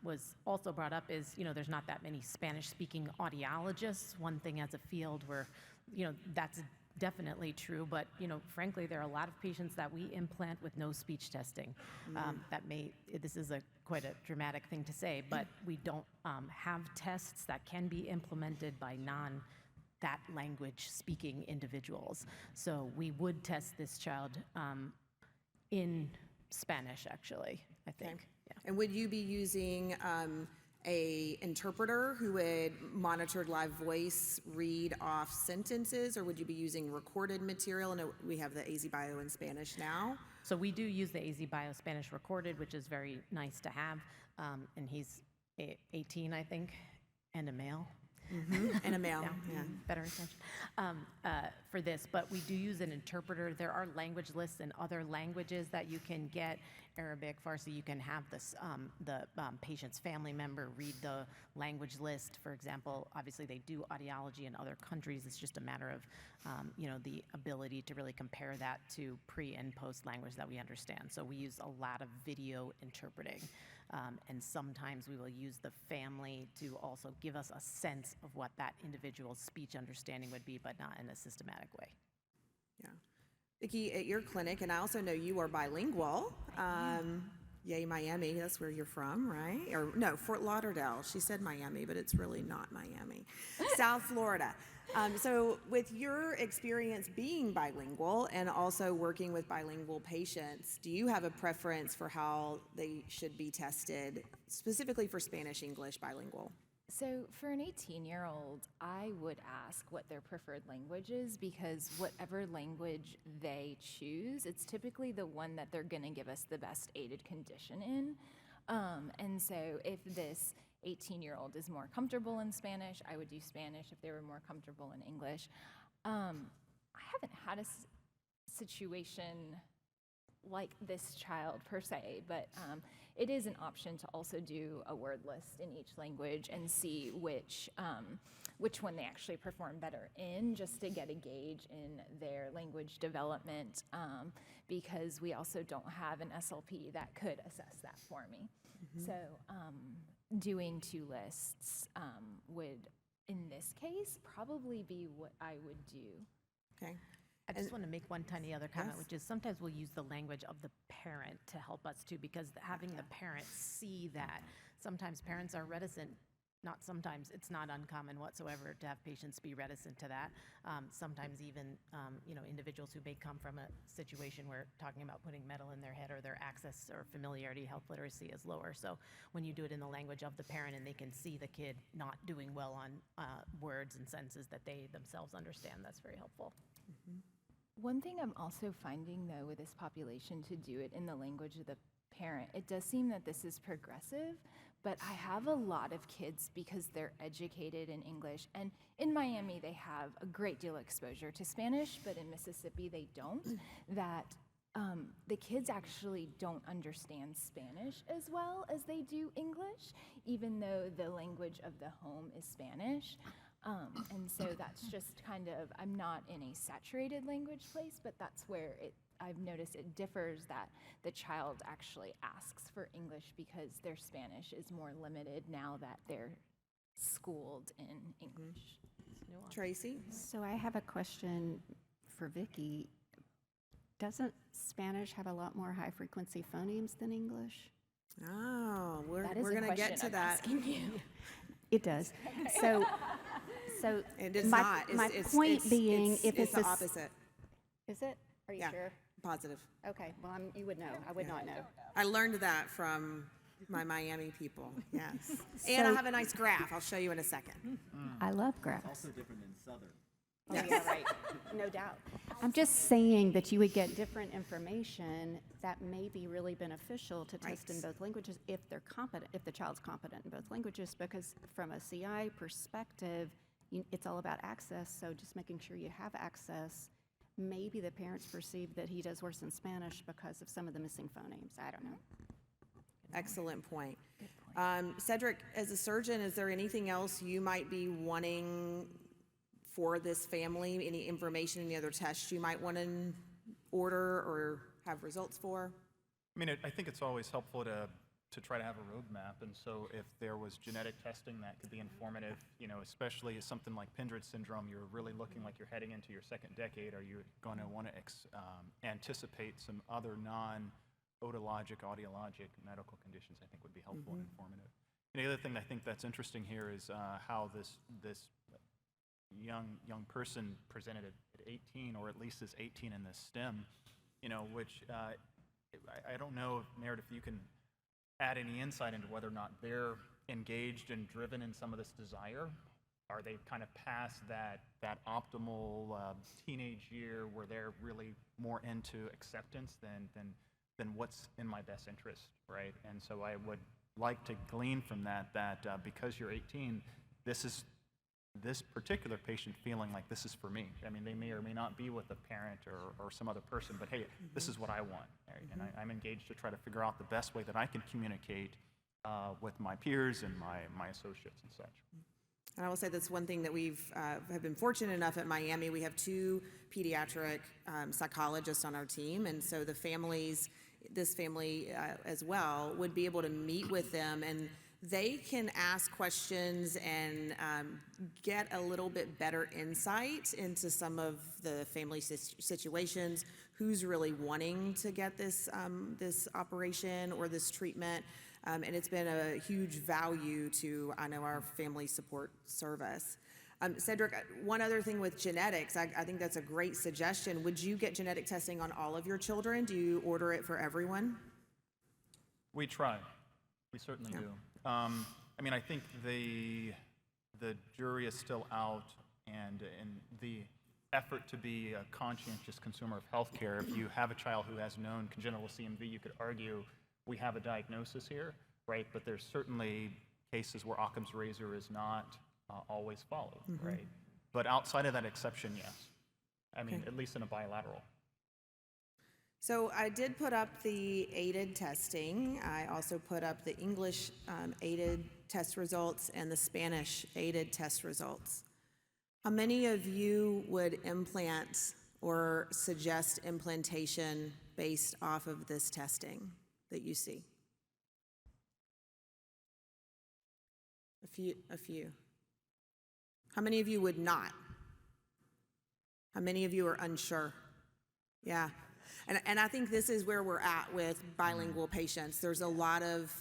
was also brought up is, you know, there's not that many Spanish-speaking audiologists. One thing as a field where, you know, that's definitely true, but you know, frankly, there are a lot of patients that we implant with no speech testing. This is quite a dramatic thing to say, but we don't have tests that can be implemented by that language speaking individuals. So we would test this child in Spanish, actually, I think. Okay. Yeah. And would you be using a interpreter who would monitor live voice, read off sentences, or would you be using recorded material? And we have the AZ Bio in Spanish now. So we do use the AZ Bio Spanish recorded, which is very nice to have. And he's 18, I think, and a male. And a male, yeah. Better attention for this, but we do use an interpreter. There are language lists in other languages that you can get. Arabic, Farsi, you can have this, the patient's family member read the language list. For example, obviously they do audiology in other countries. It's just a matter of, you know, the ability to really compare that to pre and post language that we understand. So we use a lot of video interpreting. And sometimes we will use the family to also give us a sense of what that individual's speech understanding would be, but not in a systematic way. Yeah. Vicki, at your clinic, and I also know you are bilingual. Yay, Miami, that's where you're from, right? Or no, Fort Lauderdale. She said Miami, but it's really not Miami. South Florida. So with your experience being bilingual and also working with bilingual patients, do you have a preference for how they should be tested, specifically for Spanish, English, bilingual? So for an 18-year-old, I would ask what their preferred language is, because whatever language they choose, it's typically the one that they're going to give us the best aided condition in. And so if this 18-year-old is more comfortable in Spanish, I would do Spanish. If they were more comfortable in English. I haven't had a situation like this child per se, but it is an option to also do a word list in each language and see which one they actually perform better in, just to get a gauge in their language development, because we also don't have an SLP that could assess that for me. So doing two lists would, in this case, probably be what I would do. Okay. I just want to make one tiny other comment, Yes. which is sometimes we'll use the language of the parent to help us too, because having the parent see that, sometimes parents are reticent. Not sometimes, it's not uncommon whatsoever to have patients be reticent to that. Sometimes even, you know, individuals who may come from a situation where talking about putting metal in their head, or their access or familiarity, health literacy is lower. So when you do it in the language of the parent and they can see the kid not doing well on words and sentences that they themselves understand, that's very helpful. One thing I'm also finding, though, with this population, to do it in the language of the parent, it does seem that this is progressive, but I have a lot of kids, because they're educated in English, and in Miami they have a great deal of exposure to Spanish, but in Mississippi they don't, that the kids actually don't understand Spanish as well as they do English, even though the language of the home is Spanish. And so that's just kind of, I'm not in a saturated language place, but that's where I've noticed it differs, that the child actually asks for English because their Spanish is more limited now that they're schooled in English. Tracy? So I have a question for Vicky. Doesn't Spanish have a lot more high-frequency phonemes than English? Oh, we're That is a going to get question to I'm that. asking you. It does. So It is my, not. my point being, if it's it's the a opposite. Is it? Are you Yeah, sure? positive. Okay, well, you would know. I would not know. I learned that from my Miami people, yes. And I So- have a nice graph. I'll show you in a second. I love graphs. Also different than Southern. Oh, yeah, right. No doubt. I'm just saying that you would get different information that may be really beneficial to test in Right. both languages if they're competent, if the child's competent in both languages, because from a CI perspective, it's all about access, so just making sure you have access. Maybe the parents perceive that he does worse in Spanish because of some of the missing phonemes. I don't know. Excellent point. Cedric, as a surgeon, is there anything else you might be wanting for this family? Any information, any other tests you might want to order or have results for? I mean, I think it's always helpful to try to have a roadmap, and so if there was genetic testing that could be informative, especially something like Pendred syndrome, you're really looking like you're heading into your second decade. Are you going to want to anticipate some other non-otologic, audiologic medical conditions? I think would be helpful and informative. And the other thing I think that's interesting here is how this young person presented at 18, or at least is 18 in this STEM, which I don't know, Meredith, if you can add any insight into whether or not they're engaged and driven in some of this desire. Are they kind of past that optimal teenage year where they're really more into acceptance than what's in my best interest, right? And so I would like to glean from that because you're 18, this particular patient feeling like this is for me. I mean, they may or may not be with a parent or some other person, but hey, this is what I want. Right? And I'm engaged to try to figure out the best way that I can communicate with my peers and my associates and such. And I will say that's one thing that we've have been fortunate enough at Miami. We have 2 pediatric psychologists on our team, and so this family as well would be able to meet with them, and they can ask questions and get a little bit better insight into some of the family situations, who's really wanting to get this operation or this treatment. And it's been a huge value to, I know, our family support service. Cedric, one other thing with genetics, I think that's a great suggestion. Would you get genetic testing on all of your children? Do you order it for everyone? We try. We certainly do. I mean, I think the jury is still out, and in the effort to be a conscientious consumer of healthcare, if you have a child who has known congenital CMV, you could argue we have a diagnosis here, right? But there's certainly cases where Occam's razor is not always followed, right? But outside of that exception, yes. I mean, at least in a bilateral. So I did put up the aided testing. I also put up the English aided test results and the Spanish aided test results. How many of you would implant or suggest implantation based off of this testing that you see? A few. How many of you would not? How many of you are unsure? Yeah. And I think this is where we're at with bilingual patients. There's a lot of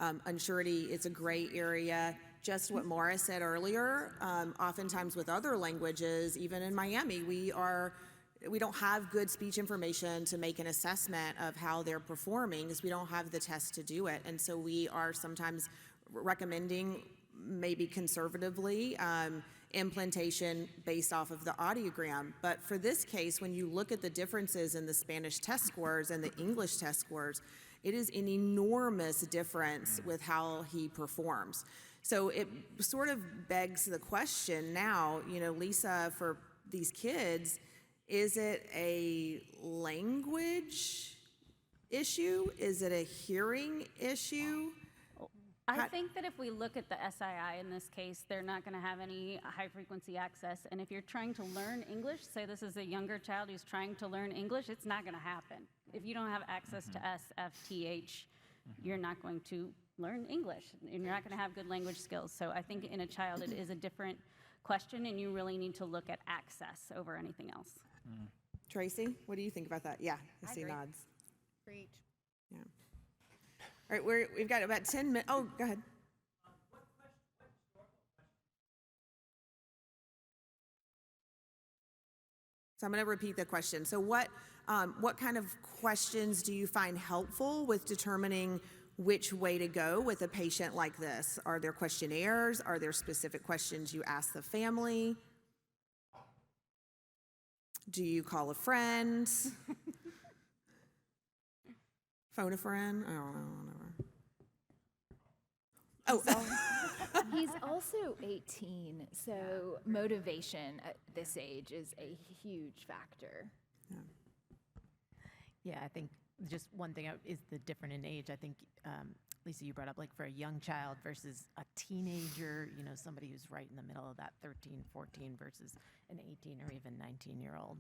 unsurety. It's a gray area. Just what Maura said earlier, oftentimes with other languages, even in Miami, we don't have good speech information to make an assessment of how they're performing because we don't have the test to do it. And so we are sometimes recommending, maybe conservatively, implantation based off of the audiogram. But for this case, when you look at the differences in the Spanish test scores and the English test scores, it is an enormous difference with how he performs. So it sort of begs the question now, Lisa, for these kids, is it a language issue? Is it a hearing issue? I think that if we look at the SII in this case, they're not going to have any high-frequency access. And if you're trying to learn English, say this is a younger child who's trying to learn English, it's not going to happen. If you don't have access to SFTH, you're not going to learn English, and you're not going to have good language skills. So I think in a child, it is a different question, and you really need to look at access over anything else. Tracy, what do you think about that? Yeah, I see agree. nods. Preach. Yeah. All right, we've got about 10 minutes. Oh, go ahead. So I'm going to repeat the question. So what kind of questions do you find helpful with determining which way to go with a patient like this? Are there questionnaires? Are there specific questions you ask the family? Do you call a friend? Phone a friend? I don't know. Oh, He's also 18, so motivation at this age is a huge factor. Yeah, I think just one thing is the different in age. I think, Lisa, you brought up like for a young child versus a teenager, you know, somebody who's right in the middle of that 13, 14 versus an 18 or even 19-year-old.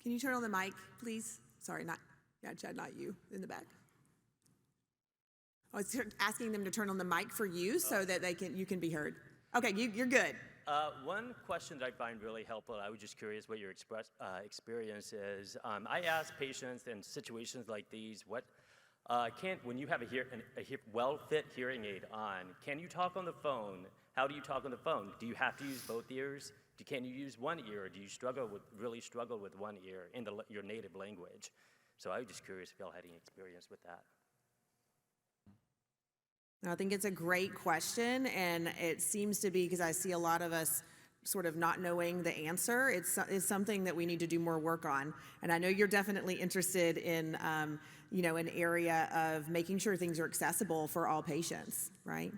Can you turn on the mic, please? Sorry, Chad, not you, in the back. I was asking them to turn on the mic for you so that you can be heard. Okay, you're good. One question that I find really helpful, I was just curious what your experience is. I ask patients in situations like these, when you have a well-fit hearing aid on, can you talk on the phone? How do you talk on the phone? Do you have to use both ears? Can you use one ear, or do you really struggle with one ear in your native language? So I was just curious if y'all had any experience with that. I think it's a great question, and it seems to be, because I see a lot of us sort of not knowing the answer, it's something that we need to do more work on. And I know you're definitely interested in, an area of making sure things are accessible for all patients, right?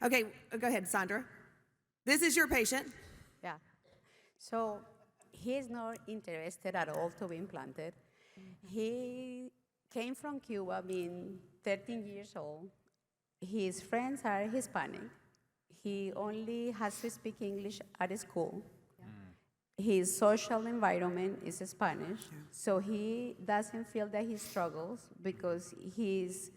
Okay, go ahead, Sandra. This is your patient. Yeah. So he's not interested at all to be implanted. He came from Cuba being 13 years old. His friends are Hispanic. He only has to speak English at school. His social environment is Spanish, so he doesn't feel that he struggles because his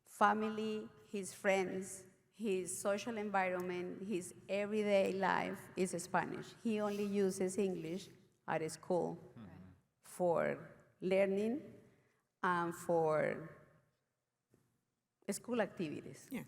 family, his friends, his social environment, his everyday life is Spanish. He only uses English at school for learning and for school activities. Yeah.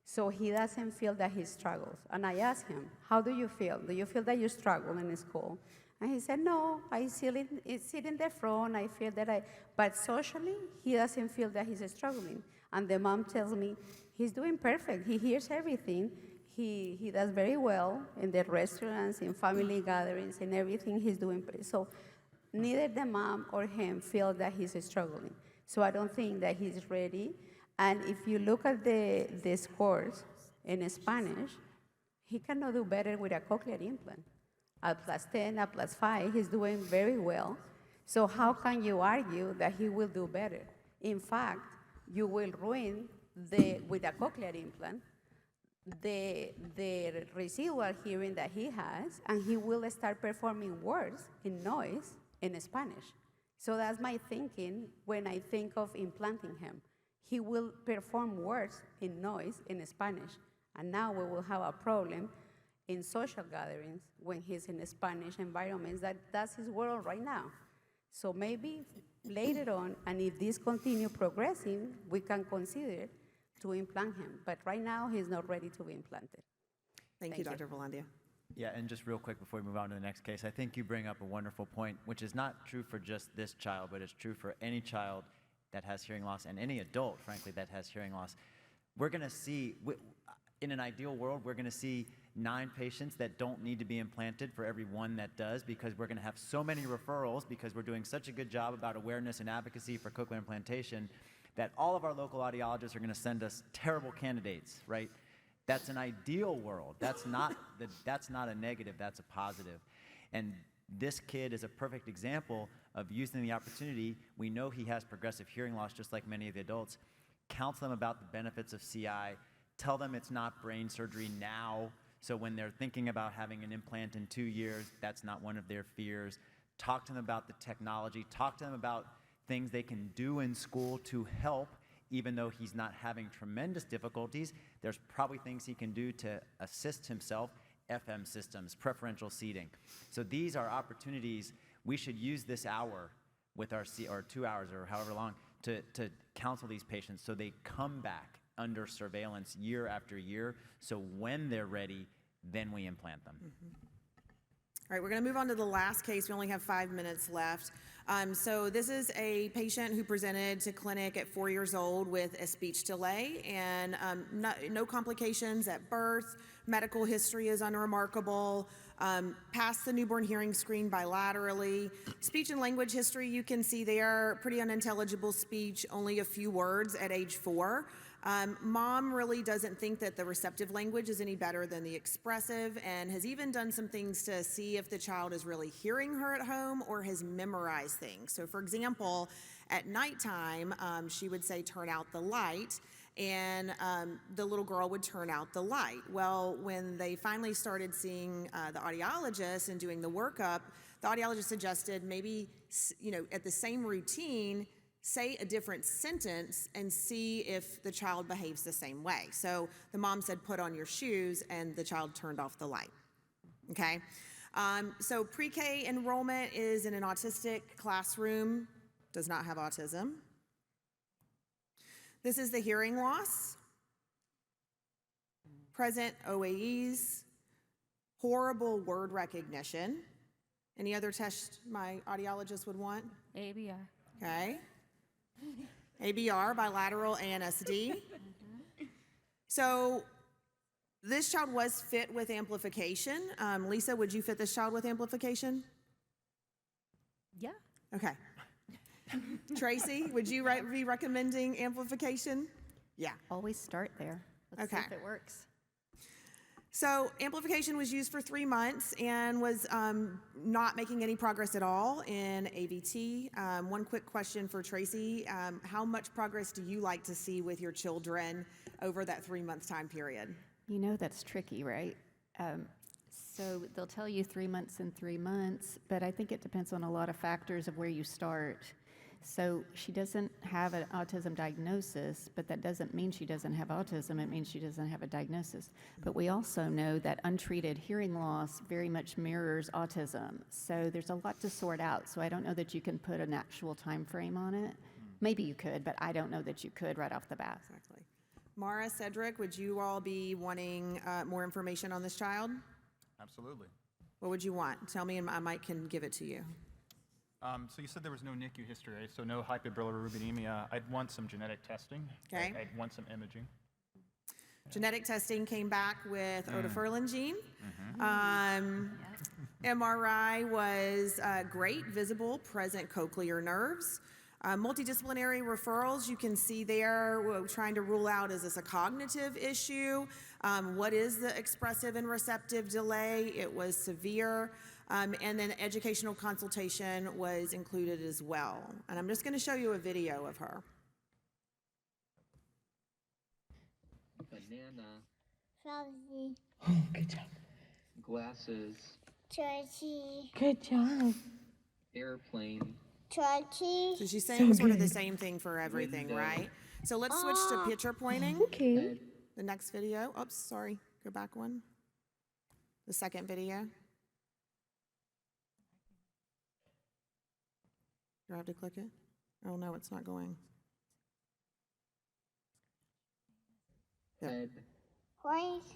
So he doesn't feel that he struggles. And I asked him, how do you feel? Do you feel that you struggle in school? And he said, no, I sit in the front, I feel that but socially, he doesn't feel that he's struggling. And the mom tells me, he's doing perfect. He hears everything. He does very well in the restaurants, in family gatherings, and everything he's doing. So neither the mom or him feel that he's struggling. So I don't think that he's ready. And if you look at the scores in Spanish, he cannot do better with a cochlear implant. At +10, at +5, he's doing very well. So how can you argue that he will do better? In fact, you will ruin with a cochlear implant the residual hearing that he has, and he will start performing words in noise in Spanish. So that's my thinking when I think of implanting him. He will perform words in noise in Spanish, and now we will have a problem in social gatherings when he's in Spanish environments. That's his world right now. So maybe later on, and if this continue progressing, we can consider to implant him. But right now, he's not ready to be implanted. Thank you, Dr. Volandia. Yeah, and just real quick before we move on to the next case, I think you bring up a wonderful point, which is not true for just this child, but it's true for any child that has hearing loss and any adult, frankly, that has hearing loss. We're going to see, in an ideal world, we're going to see 9 patients that don't need to be implanted for every 1 that does, because we're going to have so many referrals because we're doing such a good job about awareness and advocacy for cochlear implantation that all of our local audiologists are going to send us terrible candidates, right? That's an ideal world. That's not a negative, that's a positive. And this kid is a perfect example of using the opportunity. We know he has progressive hearing loss, just like many of the adults. Counsel them about the benefits of CI. Tell them it's not brain surgery now, so when they're thinking about having an implant in 2 years, that's not one of their fears. Talk to them about the technology. Talk to them about things they can do in school to help. Even though he's not having tremendous difficulties, there's probably things he can do to assist himself. FM systems, preferential seating. So these are opportunities. We should use this hour with our or 2 hours or however long to counsel these patients so they come back under surveillance year after year. So when they're ready, then we implant them. All right, we're going to move on to the last case. We only have 5 minutes left. So this is a patient who presented to clinic at 4 years old with a speech delay and no complications at birth. Medical history is unremarkable. Passed the newborn hearing screen bilaterally. Speech and language history, you can see there, pretty unintelligible speech, only a few words at age 4. Mom really doesn't think that the receptive language is any better than the expressive and has even done some things to see if the child is really hearing her at home or has memorized things. So for example, at nighttime, she would say, "Turn out the light," and the little girl would turn out the light. Well, when they finally started seeing the audiologist and doing the workup, the audiologist suggested maybe, at the same routine, say a different sentence and see if the child behaves the same way. So the mom said, "Put on your shoes," and the child turned off the light. Okay? So pre-K enrollment is in an autistic classroom, does not have autism. This is the hearing loss. Present OAEs. Horrible word recognition. Any other test my audiologist would want? ABR. Okay. ABR, bilateral ANSD. So this child was fit with amplification. Lisa, would you fit this child with amplification? Yeah. Okay. Tracy, would you be recommending amplification? Yeah. Always start there. Let's see Okay. if it works. So amplification was used for 3 months and was not making any progress at all in AVT. One quick question for Tracy. How much progress do you like to see with your children over that 3-month time period? You know that's tricky, right? So they'll tell you 3 months and 3 months, but I think it depends on a lot of factors of where you start. So she doesn't have an autism diagnosis, but that doesn't mean she doesn't have autism. It means she doesn't have a diagnosis. But we also know that untreated hearing loss very much mirrors autism. So there's a lot to sort out. So I don't know that you can put an actual time frame on it. Maybe you could, but I don't know that you could right off the bat. Exactly. Mara, Cedric, would you all be wanting more information on this child? Absolutely. What would you want? Tell me and I might can give it to you. So you said there was no NICU history, right? So no hyperbilirubinemia. I'd want some genetic testing. Okay. I'd want some imaging. Genetic testing came back with otoferlin gene. MRI was great, visible, present cochlear nerves. Multidisciplinary referrals, you can see there, we're trying to rule out, is this a cognitive issue? What is the expressive and receptive delay? It was severe. And then educational consultation was included as well. And I'm just going to show you a video of her. Banana. Frosty. Oh, good job. Glasses. Turkey. Good job. Airplane. Turkey. So she's saying sort of the same thing for everything, right? So let's switch to picture pointing. Okay. The next video. Oops, sorry. Go back one. The second video. Do I have to click it? Oh, no, it's not going. Head. Horse.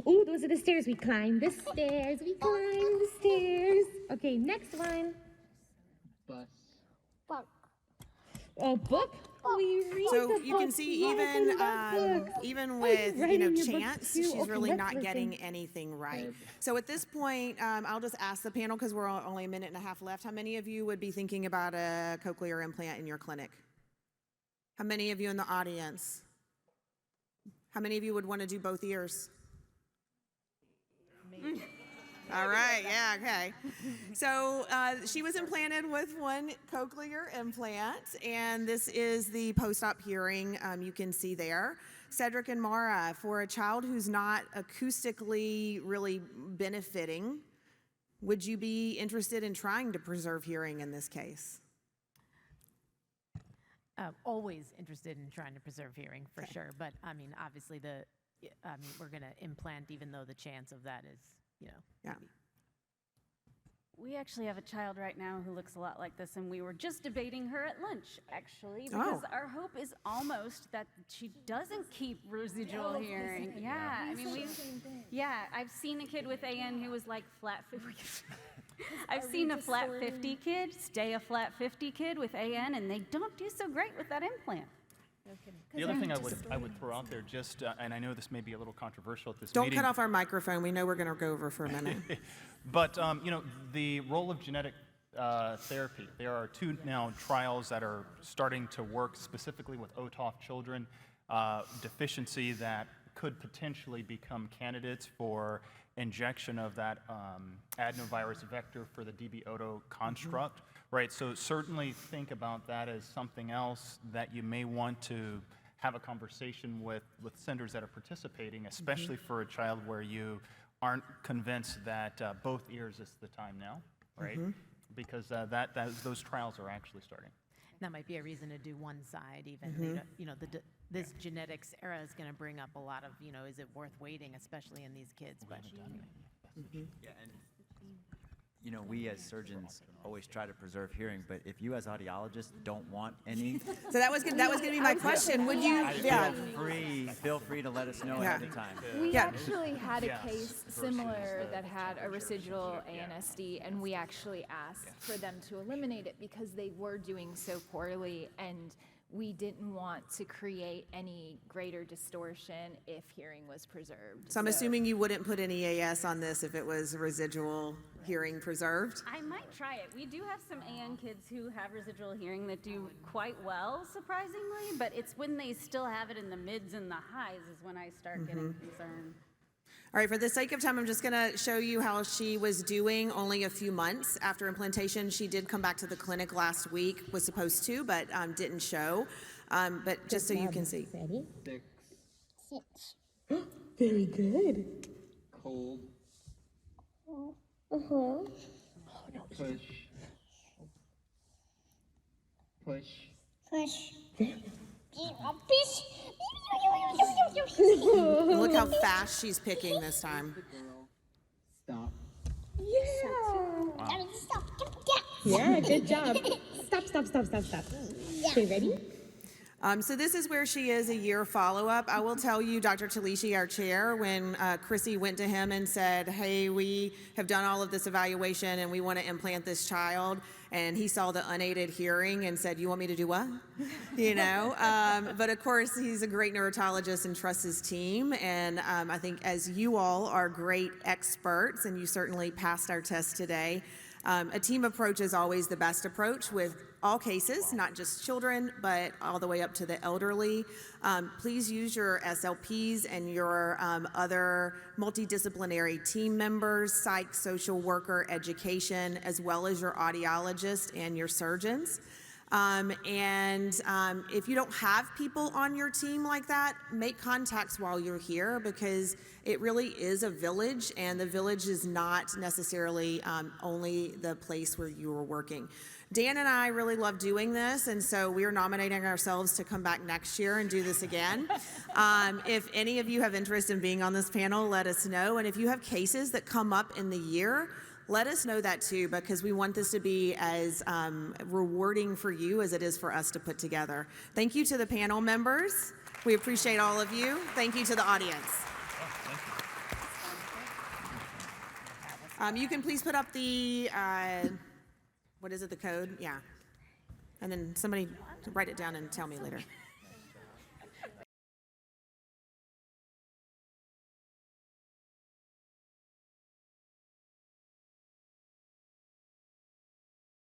Oh, those are the stairs we climb. The stairs, we climb the stairs. Okay, next one. Bus. Book. Oh, book. We read So the you can book. see Yes, even we love books. even with write in your book chance, too. she's Okay, really let's not listen. getting anything right. So at this point, I'll just ask the panel because we're only a minute and a half left. How many of you would be thinking about a cochlear implant in your clinic? How many of you in the audience? How many of you would want to do both ears? All right, yeah, okay. So she was implanted with one cochlear implant, and this is the post-op hearing you can see there. Cedric and Mara, for a child who's not acoustically really benefiting, would you be interested in trying to preserve hearing in this case? Always interested in trying to preserve hearing, for sure. But, I mean, obviously, we're going to implant even though the chance of that is, Yeah. We actually have a child right now who looks a lot like this, and we were just debating her at lunch, actually, because our hope is almost that she doesn't keep residual hearing. Yeah, I mean, I've seen a kid with AN who was like flat 50. I've seen a flat 50 kid stay a flat 50 kid with AN, and they don't do so great with that implant. The other thing I would throw out there, just and I know this may be a little controversial at this Don't meeting. cut off our microphone. We know we're going to go over for a minute. But the role of genetic therapy. There are 2 now trials that are starting to work specifically with OTOF children, deficiency that could potentially become candidates for injection of that adenovirus vector for the DB-OTO construct. Right, so certainly think about that as something else that you may want to have a conversation with centers that are participating, especially for a child where you aren't convinced that both ears is the time now, right? Because those trials are actually starting. that might be a reason to do one side even. This genetics era is going to bring up a lot of, is it worth waiting, especially in these kids? But Yeah, and we as surgeons always try to preserve hearing, but if you as audiologists don't want any, So that was gonna be my question. Would you? feel free to let us know ahead of time. We actually had a case similar that had a residual ANSD, and we actually asked for them to eliminate it because they were doing so poorly, and we didn't want to create any greater distortion if hearing was preserved. So I'm assuming you wouldn't put any AS on this if it was residual hearing preserved? I might try it. We do have some AN kids who have residual hearing that do quite well, surprisingly, but it's when they still have it in the mids and the highs is when I start getting concerned. All right, for the sake of time, I'm just gonna show you how she was doing only a few months after implantation. She did come back to the clinic last week, was supposed to, but didn't show. But just so you can see. Ready? 6. Very good. Cold. Uh-huh. Push. Push. Push. Look how fast she's picking this time. Girl. Stop. Yeah. Stop. Yeah, good job. Stop. Okay, ready? So this is where she is a year follow-up. I will tell you, Dr. Talishi, our chair, when Chrissy went to him and said, hey, we have done all of this evaluation and we want to implant this child, and he saw the unaided hearing and said, you want me to do what? But of course, he's a great neurotologist and trusts his team, and I think as you all are great experts, and you certainly passed our test today, a team approach is always the best approach with all cases, not just children, but all the way up to the elderly. Please use your SLPs and your other multidisciplinary team members, psych, social worker, education, as well as your audiologist and your surgeons. If you don't have people on your team like that, make contacts while you're here, because it really is a village, and the village is not necessarily only the place where you are working. Dan and I really love doing this, and so we are nominating ourselves to come back next year and do this again. If any of you have interest in being on this panel, let us know. And if you have cases that come up in the year, let us know that too, because we want this to be as rewarding for you as it is for us to put together. Thank you to the panel members. We appreciate all of you. Thank you to the audience. You can please put up the, what is it, the code? Yeah. And then somebody write it down and tell me later.